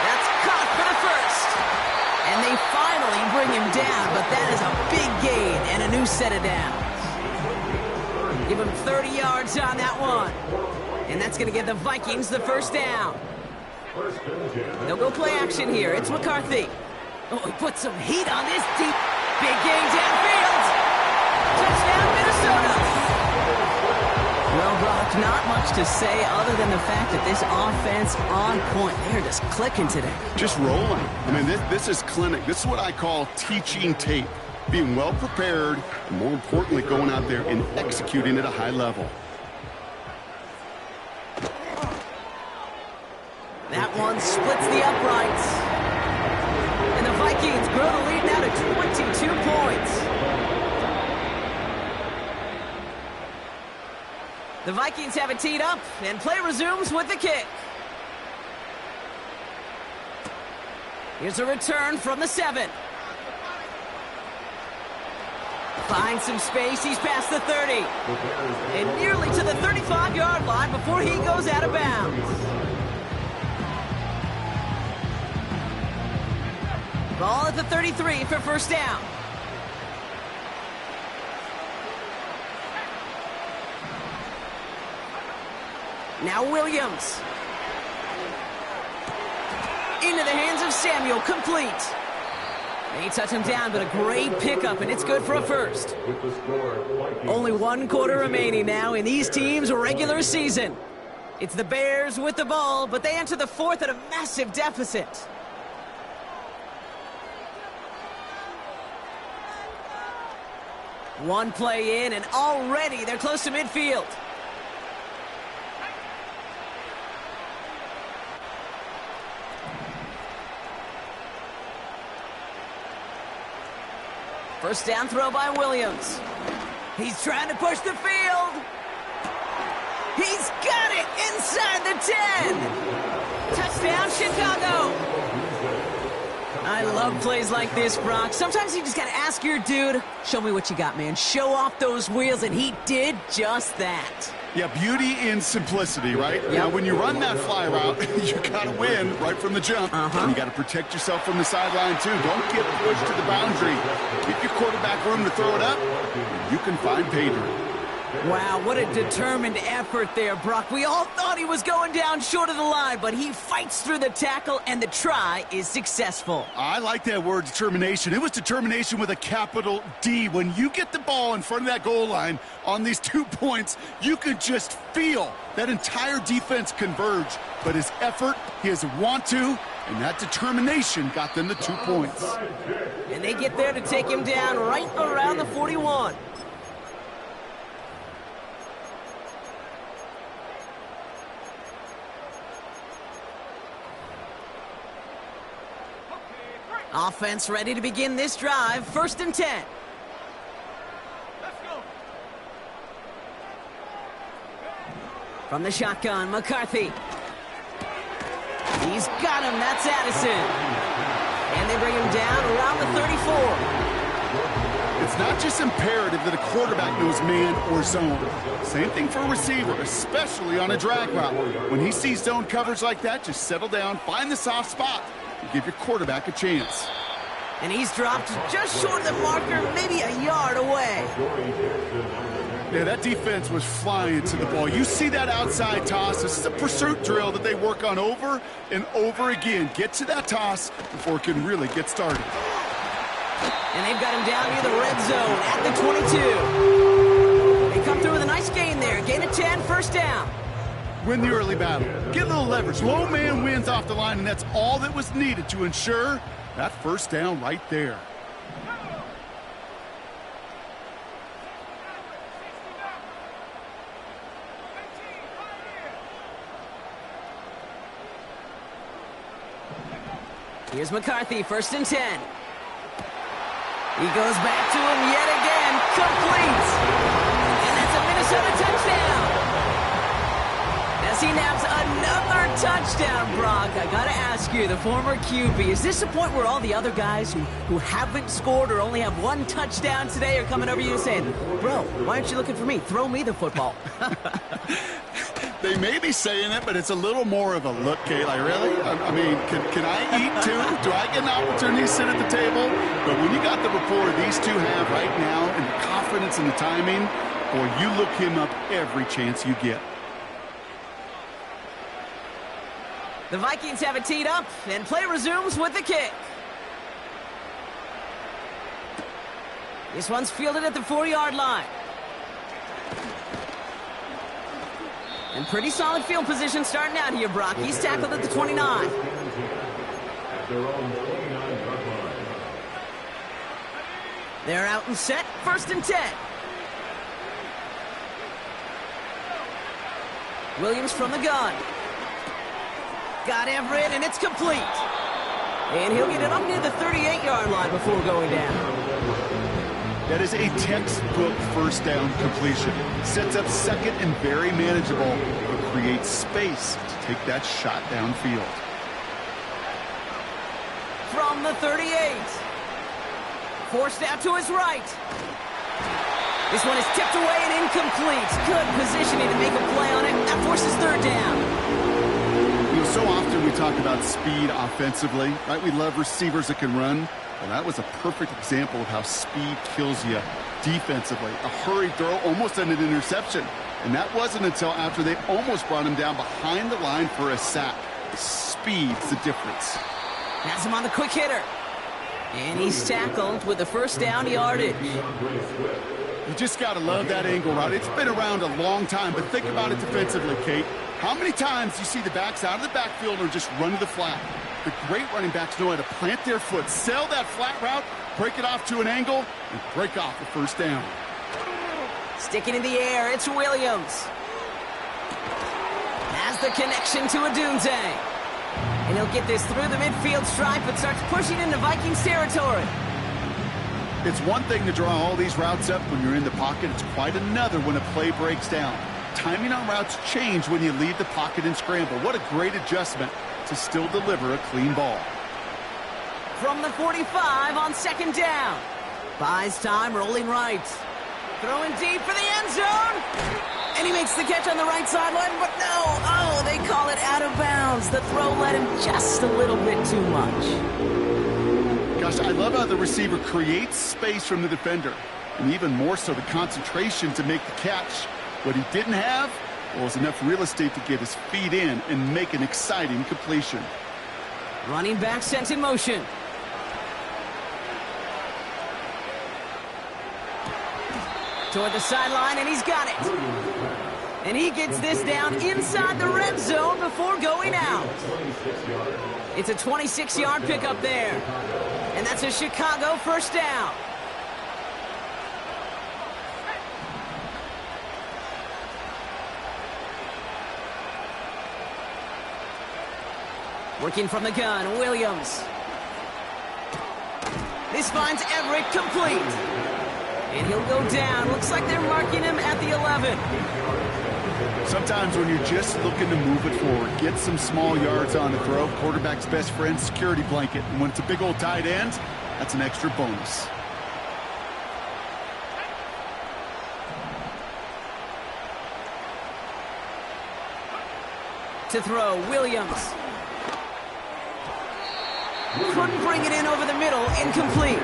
That's caught for the first. And they finally bring him down, but that is a big gain and a new set of downs. Give him 30 yards on that one. And that's going to give the Vikings the first down. They'll go play action here. It's McCarthy. Oh, he put some heat on this deep. Big gain downfield. Touchdown, Minnesota. Well, Brock, not much to say other than the fact that this offense on point. They're just clicking today. Just rolling. I mean, this is clinic. This is what I call teaching tape. Being well prepared, and more importantly, going out there and executing at a high level. That one splits the uprights. And the Vikings grow the lead now to 22 points. The Vikings have it teed up, and play resumes with the kick. Here's a return from the 7. Finds some space, he's past the 30. And nearly to the 35-yard line before he goes out of bounds. Ball at the 33 for first down. Now Williams. Into the hands of Samuel, complete. They touch him down, but a great pickup, and it's good for a first. Only 1 quarter remaining now in these teams' regular season. It's the Bears with the ball, but they enter the 4th at a massive deficit. One play in, and already they're close to midfield. First down throw by Williams. He's trying to push the field. He's got it inside the 10. Touchdown, Chicago. I love plays like this, Brock. Sometimes you just got to ask your dude, show me what you got, man. Show off those wheels, and he did just that. Yeah, beauty in simplicity, right? Yep. Now, when you run that fly route, you got to win right from the jump. And you got to protect yourself from the sideline, too. Don't get pushed to the boundary. Give your quarterback room to throw it up, and you can find pay dirt. Wow, what a determined effort there, Brock. We all thought he was going down short of the line, but he fights through the tackle, and the try is successful. I like that word, determination. It was determination with a capital D. When you get the ball in front of that goal line on these 2 points, you could just feel that entire defense converge. But his effort, his want to, and that determination got them the 2 points. And they get there to take him down right around the 41. Offense ready to begin this drive. 1st and 10. Let's go. From the shotgun, McCarthy. He's got him. That's Addison. And they bring him down around the 34. It's not just imperative that a quarterback knows man or zone. Same thing for a receiver, especially on a drag route. When he sees zone coverage like that, just settle down, find the soft spot, and give your quarterback a chance. And he's dropped just short of the marker, maybe a yard away. Yeah, that defense was flying to the ball. You see that outside toss. This is a pursuit drill that they work on over and over again. Get to that toss before it can really get started. And they've got him down near the red zone at the 22. They come there. Gain of 10, first down. Win the early battle. Get a little leverage. Low man wins off the line, and that's all that was needed to ensure that first down right there. Here's McCarthy, 1st and 10. He goes back to him yet again. Complete. And that's a Minnesota touchdown. As he naps another touchdown, Brock. I got to ask you, the former QB, is this the point where all the other guys who haven't scored or only have one touchdown today are coming over you and saying, bro, why aren't you looking for me? Throw me the football. They may be saying it, but it's a little more of a look, Kate. Like, really? I mean, can I eat too? Do I get an opportunity to sit at the table? But when you got the rapport these two have right now and the confidence and the timing, boy, you look him up every chance you get. The Vikings have it teed up, and play resumes with the kick. This one's fielded at the 4-yard line. And pretty solid field position starting out here, Brock. He's tackled at the 29. They're out and set, 1st and 10. Williams from the gun. Got Everett, and it's complete. And he'll get it up near the 38-yard line before going down. That is a textbook first down completion. Sets up second and very manageable, but creates space to take that shot downfield. From the 38. Forced out to his right. This one is tipped away and incomplete. Good positioning to make a play on it. That forces 3rd down. You know, so often we talk about speed offensively, right? We love receivers that can run. Well, that was a perfect example of how speed kills you defensively. A hurried throw, almost an interception. And that wasn't until after they almost brought him down behind the line for a sack. Speed's the difference. Has him on the quick hitter. And he's tackled with the first down yardage. You just got to love that angle route. It's been around a long time, but think about it defensively, Kate. How many times do you see the backs out of the backfield or just run to the flat? The great running backs know how to plant their foot, sell that flat route, break it off to an angle, and break off the first down. Sticking in the air, it's Williams. Has the connection to Adunze. And he'll get this through the midfield stripe, but starts pushing into Vikings territory. It's one thing to draw all these routes up when you're in the pocket. It's quite another when a play breaks down. Timing on routes change when you leave the pocket and scramble. What a great adjustment to still deliver a clean ball. From the 45 on 2nd down. Buys time, rolling right. Throwing deep for the end zone. And he makes the catch on the right sideline, but no. Oh, they call it out of bounds. The throw led him just a little bit too much. Gosh, I love how the receiver creates space from the defender. And even more so, the concentration to make the catch. What he didn't have was enough real estate to get his feet in and make an exciting completion. Running back sent in motion. Toward the sideline, and he's got it. And he gets this down inside the red zone before going out. It's a 26-yard pickup there. And that's a Chicago first down. Working from the gun, Williams. This finds Everett complete. And he'll go down. Looks like they're marking him at the 11. Sometimes when you're just looking to move it forward, get some small yards on the throw, quarterback's best friend, security blanket. And when it's a big old tight end, that's an extra bonus. To throw, Williams. Couldn't bring it in over the middle, incomplete.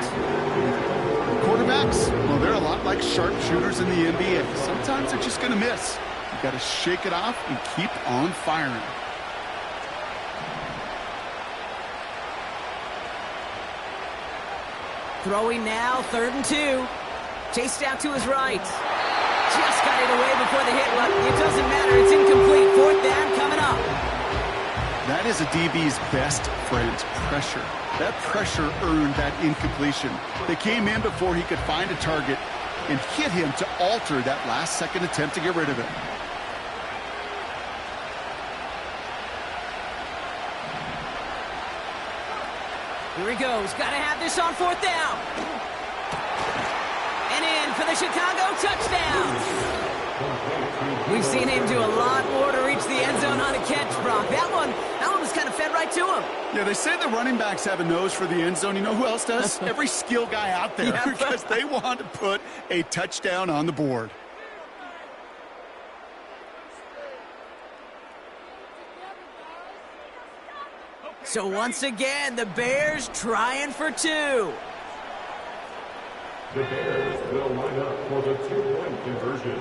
Quarterbacks, well, they're a lot like sharpshooters in the NBA. Sometimes they're just going to miss. You've got to shake it off and keep on firing. Throwing now, 3rd and 2. Chased out to his right. just got it away before the hit, but it doesn't matter. It's incomplete. Fourth down coming up. That is a DB's best friend, pressure. That pressure earned that incompletion. They came in before he could find a target and hit him to alter that last-second attempt to get rid of it. Here he goes. Got to have this on fourth down. And in for the Chicago touchdown. We've seen him do a lot more to reach the end zone on a catch, Brock. That one was kind of fed right to him. Yeah, they say the running backs have a nose for the end zone. You know who else does? Every skill guy out there, because they want to put a touchdown on the board. So once again, the Bears trying for two. The Bears will line up for the two-point conversion.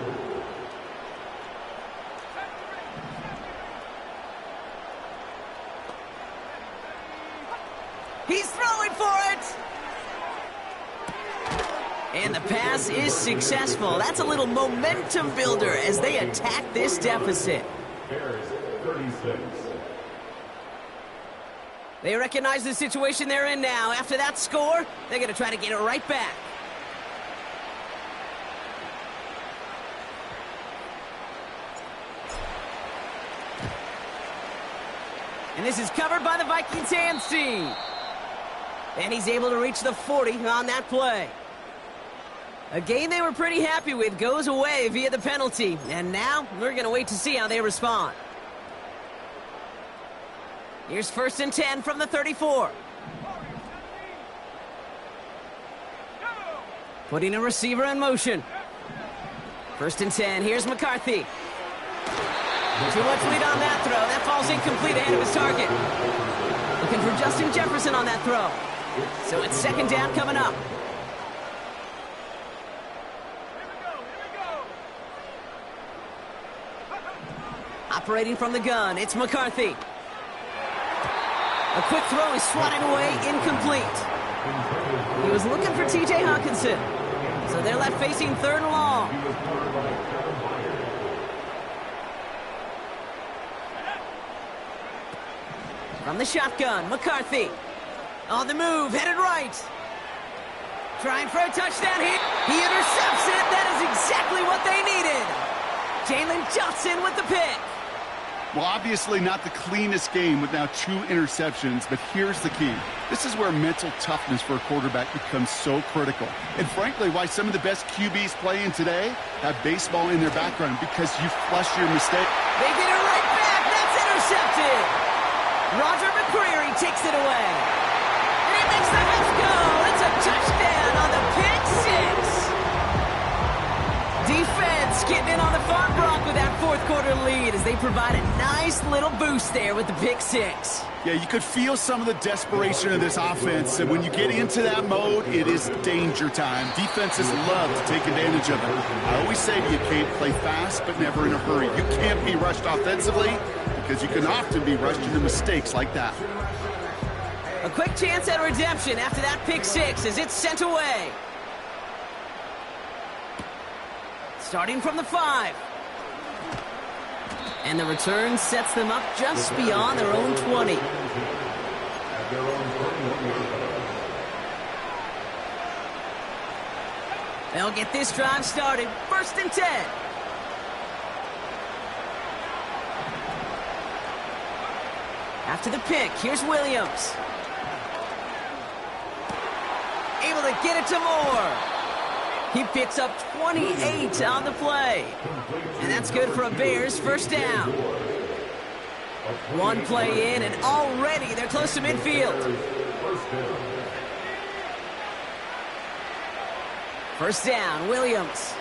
He's throwing for it. And the pass is successful. That's a little momentum builder as they attack this deficit. Bears 36. They recognize the situation they're in now. After that score, they're going to try to get it right back. And this is covered by the Vikings hands team. And he's able to reach the 40 on that play. A game they were pretty happy with goes away via the penalty. And now we're going to wait to see how they respond. Here's 1st and 10 from the 34. Putting a receiver in motion. 1st and 10. Here's McCarthy. Too much lead on that throw. That falls incomplete ahead of his target. Looking for Justin Jefferson on that throw. So it's 2nd down coming up. Operating from the gun, it's McCarthy. A quick throw is swatted away, incomplete. He was looking for T.J. Hawkinson. So they're left facing 3rd and long. From the shotgun, McCarthy. On the move, headed right. Trying for a touchdown hit. He intercepts it. That is exactly what they needed. Jalen Johnson with the pick. Well, obviously not the cleanest game with now 2 interceptions, but here's the key. This is where mental toughness for a quarterback becomes so critical. And frankly, why some of the best QBs playing today have baseball in their background, because you flush your mistake. They get it right back. That's intercepted. Roger McCreary takes it away. And he makes the Mets go. It's a touchdown on the pick 6. Defense getting in on the farm, Brock, with that 4th quarter lead as they provide a nice little boost there with the pick 6. Yeah, you could feel some of the desperation of this offense, and when you get into that mode, it is danger time. Defenses love to take advantage of it. I always say you can't play fast, but never in a hurry. You can't be rushed offensively, because you can often be rushed into mistakes like that. A quick chance at redemption after that pick 6 as it's sent away. Starting from the 5. And the return sets them up just beyond their own 20. They'll get this drive started. 1st and 10. After the pick, here's Williams. Able to get it to Moore. He picks up 28 on the play. And that's good for a Bears 1st down. 1 play in, and already they're close to midfield. 1st down, Williams.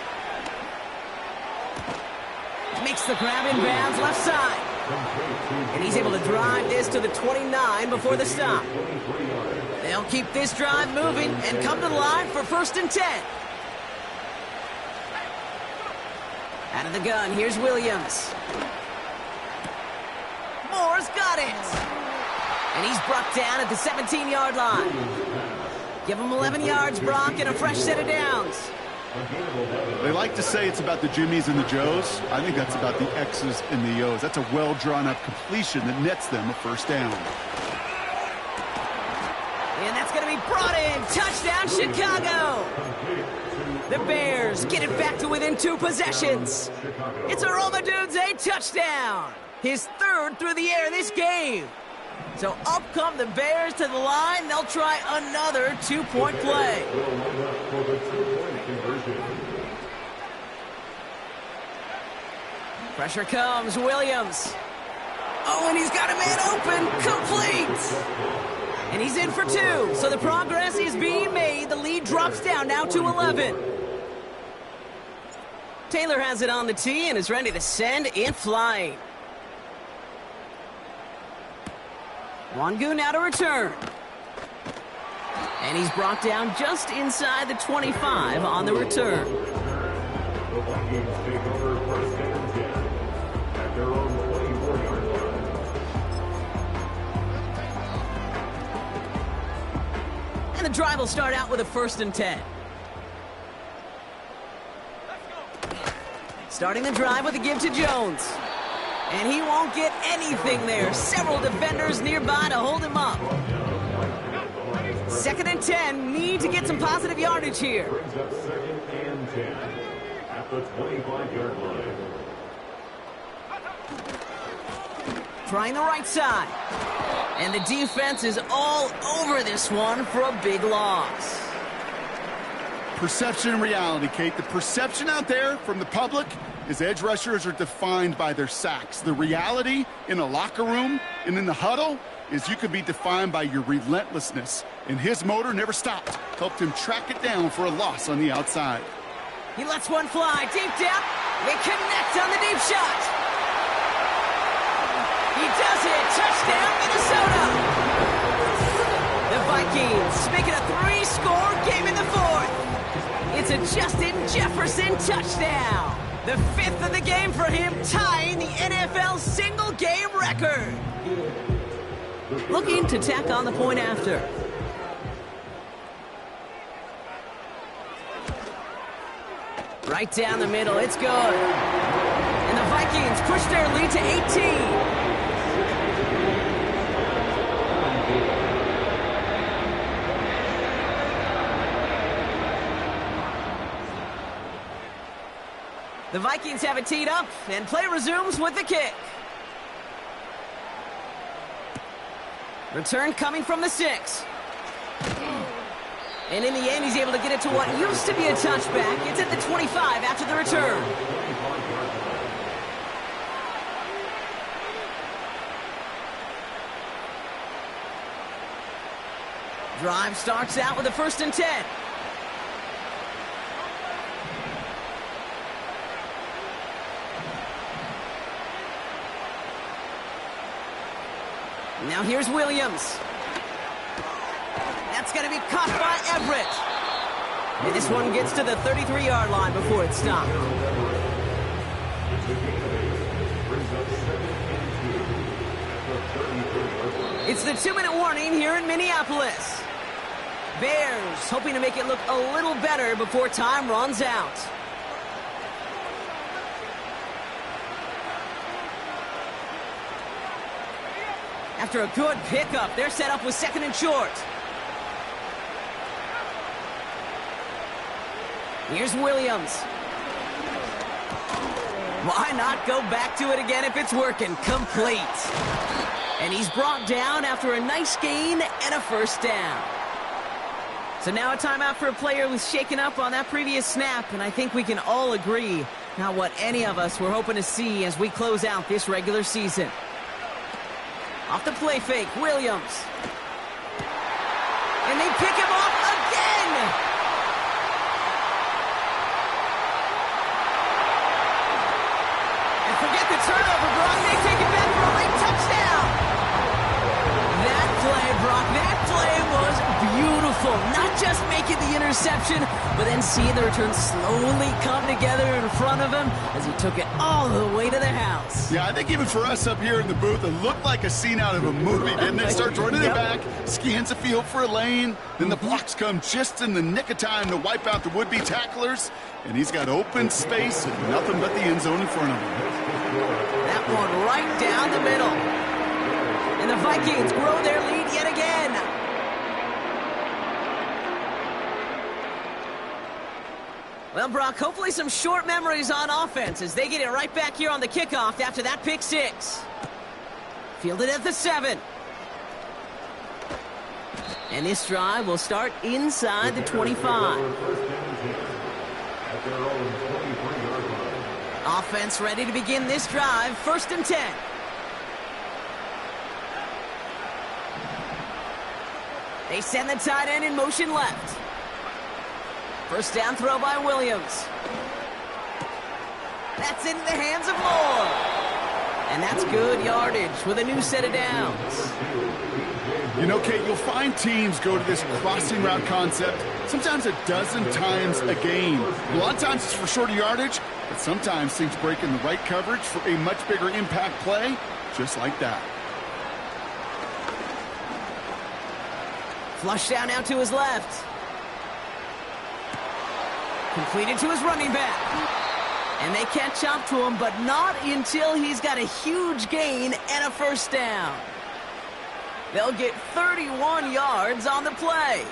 Makes the grab in bounds left side. And he's able to drive this to the 29 before the stop. They'll keep this drive moving and come to the line for 1st and 10. Out of the gun, here's Williams. Moore's got it. And he's brought down at the 17-yard line. Give him 11 yards, Brock, and a fresh set of downs. They like to say it's about the Jimmies and the Joes. I think that's about the X's and the O's. That's a well-drawn-up completion that nets them a first down. And that's going to be brought in. Touchdown, Chicago. The Bears get it back to within 2 possessions. It's a Romadunze touchdown. His 3rd through the air this game. So up come the Bears to the line. They'll try another 2-point play. Pressure comes, Williams. Oh, and he's got a man open. Complete. And he's in for 2. So the progress is being made. The lead drops down now to 11. Taylor has it on the tee and is ready to send it flying. Wangu now to return. And he's brought down just inside the 25 on the return. The Vikings take over first and 10 at their own 24-yard line. And the drive will start out with a 1st and 10. Starting the drive with a give to Jones. And he won't get anything there. Several defenders nearby to hold him up. 2nd and 10. Need to get some positive yardage here. Brings up 2nd and 10 at the 25-yard line. Trying the right side. And the defense is all over this one for a big loss. Perception and reality, Kate. The perception out there from the public is edge rushers are defined by their sacks. The reality in a locker room and in the huddle is you can be defined by your relentlessness. And his motor never stopped. Helped him track it down for a loss on the outside. He lets one fly deep down. They connect on the deep shot. He does it. Touchdown, Minnesota. The Vikings make it a 3-score game in the 4th. It's a Justin Jefferson touchdown. The 5th of the game for him, tying the NFL single-game record. Looking to tack on the point after. Right down the middle, it's good. And the Vikings push their lead to 18. The Vikings have it teed up, and play resumes with the kick. Return coming from the 6. And in the end, he's able to get it to what used to be a touchback. It's at the 25 after the return. Drive starts out with a 1st and 10. Now here's Williams. That's going to be caught by Everett. And this one gets to the 33-yard line before it's stopped. It's the 2-minute warning here in Minneapolis. Bears hoping to make it look a little better before time runs out. After a good pickup, they're set up with 2nd and short. Here's Williams. Why not go back to it again if it's working? Complete. And he's brought down after a nice gain and a 1st down. So now a timeout for a player who's shaken up on that previous snap, and I think we can all agree not what any of us were hoping to see as we close out this regular season. Off the play fake, Williams. And they pick him off again! And forget the turnover, Brock. They take it back for a late touchdown. That play, Brock, that play was beautiful. Not just making the the interception, but then seeing the return slowly come together in front of him as he took it all the way to the house. Yeah, I think even for us up here in the booth, it looked like a scene out of a movie, didn't it? Starts running it back, scans the field for a lane, then the blocks come just in the nick of time to wipe out the would-be tacklers, and he's got open space and nothing but the end zone in front of him. That one right down the middle. And the Vikings grow their lead yet again. Well, Brock, hopefully some short memories on offense as they get it right back here on the kickoff after that pick six. Fielded at the 7. And this drive will start inside the 25. Offense ready to begin this drive, 1st and 10. They send the tight end in motion left. First down throw by Williams. That's into the hands of Moore. And that's good yardage with a new set of downs. You know, Kate, you'll find teams go to this crossing route concept sometimes a dozen times a game. A lot of times it's for shorter yardage, but sometimes things break in the right coverage for a much bigger impact play, just like that. Flush down now to his left. Completed to his running back. And they catch up to him, but not until he's got a huge gain and a first down. They'll get 31 yards on the play.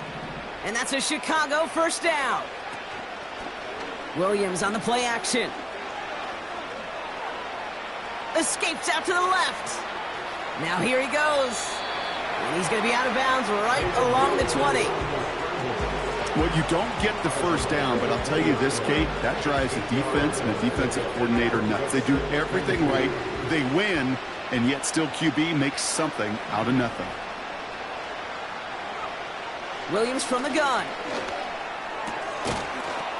And that's a Chicago first down. Williams on the play action. Escapes out to the left. Now here he goes. And he's going to be out of bounds right along the 20. Well, you don't get the first down, but I'll tell you this, Kate, that drives the defense and the defensive coordinator nuts. They do everything right. They win, and yet still QB makes something out of nothing. Williams from the gun.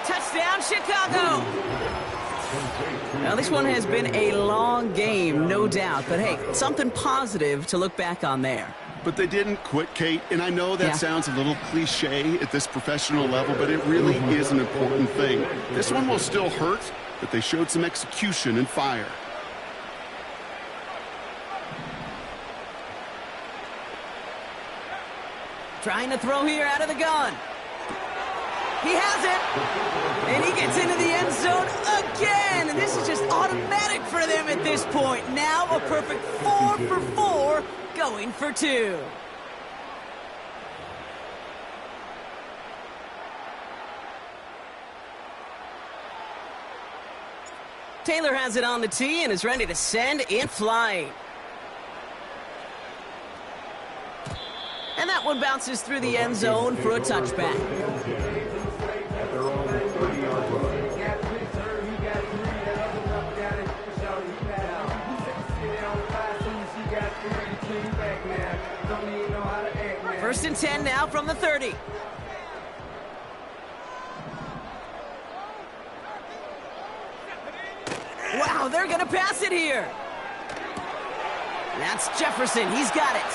Touchdown, Chicago! Now, this one has been a long game, no doubt. But, hey, something positive to look back on there. But they didn't quit, Kate, and I know that sounds a little cliche at this professional level, but it really is an important thing. This one will still hurt, but they showed some execution and fire. Trying to throw here out of the gun. He has it, and he gets into the end zone again. And this is just automatic for them at this point. Now a perfect 4 for 4, going for 2. Taylor has it on the tee and is ready to send it flying. And that one bounces through the end zone for a touchback. First and 10 now from the 30. Wow, they're going to pass it here. That's Jefferson. He's got it.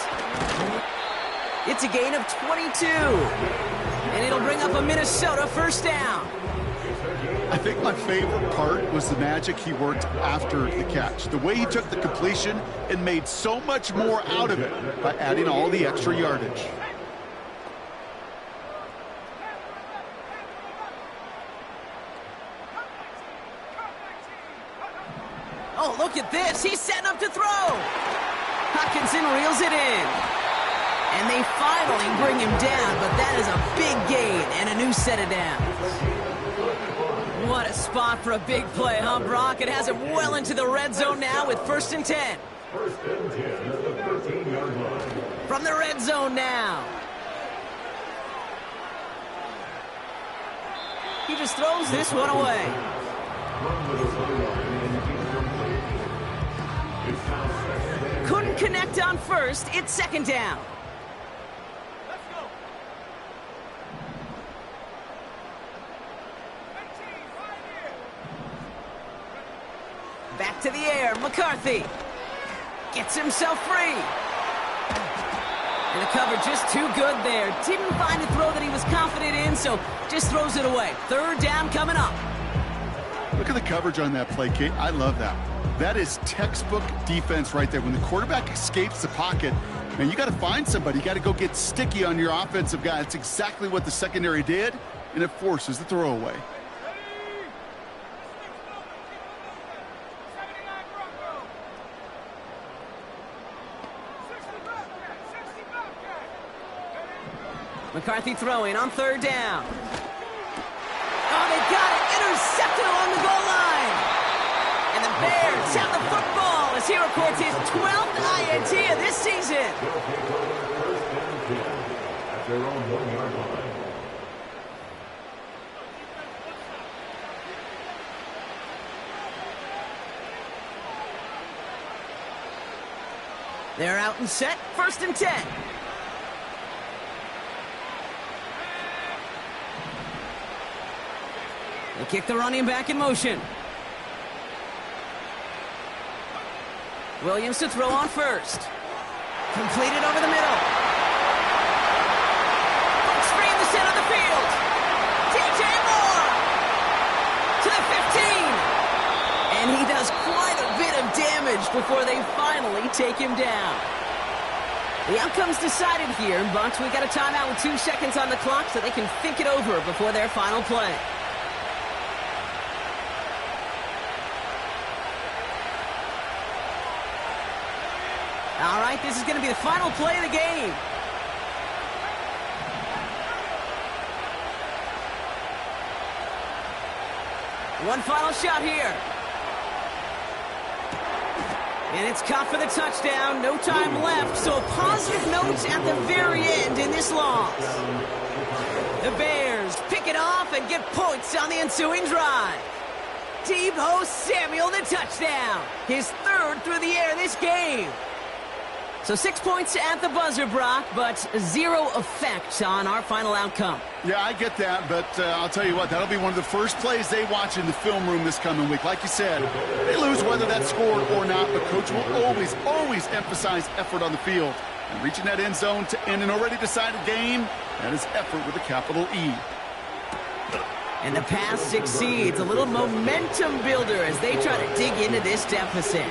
It's a gain of 22. And it'll bring up a Minnesota first down. I think my favorite part was the magic he worked after the catch. The way he took the completion and made so much more out of it by adding all the extra yardage. Oh, look at this. He's setting up to throw. Hockenson reels it in. And they finally bring him down, but that is a big gain and a new set of downs. What a spot for a big play, huh, Brock? It has him well into the red zone now with 1st and 10. First and 10 at the 13-yard line. From the red zone now. He just throws this one away. Couldn't connect on first. It's 2nd down. Back to the air. McCarthy gets himself free. And the cover just too good there. Didn't find a throw that he was confident in, so just throws it away. Third down coming up. Look at the coverage on that play, Kate. I love that. That is textbook defense right there. When the quarterback escapes the pocket, man, you got to find somebody. You got to go get sticky on your offensive guy. That's exactly what the secondary did, and it forces the throwaway. McCarthy throwing on third down. Oh, they got it. Intercepted along the goal line. And the Bears have the football as he records his 12th INT of this season. At their own 1-yard line. They're out and set. 1st and 10. They kick the running back in motion. Williams to throw on first. Completed over the middle. Bucks free in the center of the field. DJ Moore to the 15. And he does quite a bit of damage before they finally take him down. The outcome's decided here, but we got a timeout with 2 seconds on the clock so they can think it over before their final play. All right, this is going to be the final play of the game. One final shot here. And it's caught for the touchdown. No time left, so a positive note at the very end in this loss. The Bears pick it off and get points on the ensuing drive. Deebo Samuel, the touchdown. His 3rd through the air this game. So 6 points at the buzzer, Brock, but 0 effect on our final outcome. Yeah, I get that, but I'll tell you what, that'll be one of the first plays they watch in the film room this coming week. Like you said, they lose whether that's scored or not, but Coach will always emphasize effort on the field. And reaching that end zone to end an already decided game, that is effort with a capital E. And the pass succeeds. A little momentum builder as they try to dig into this deficit.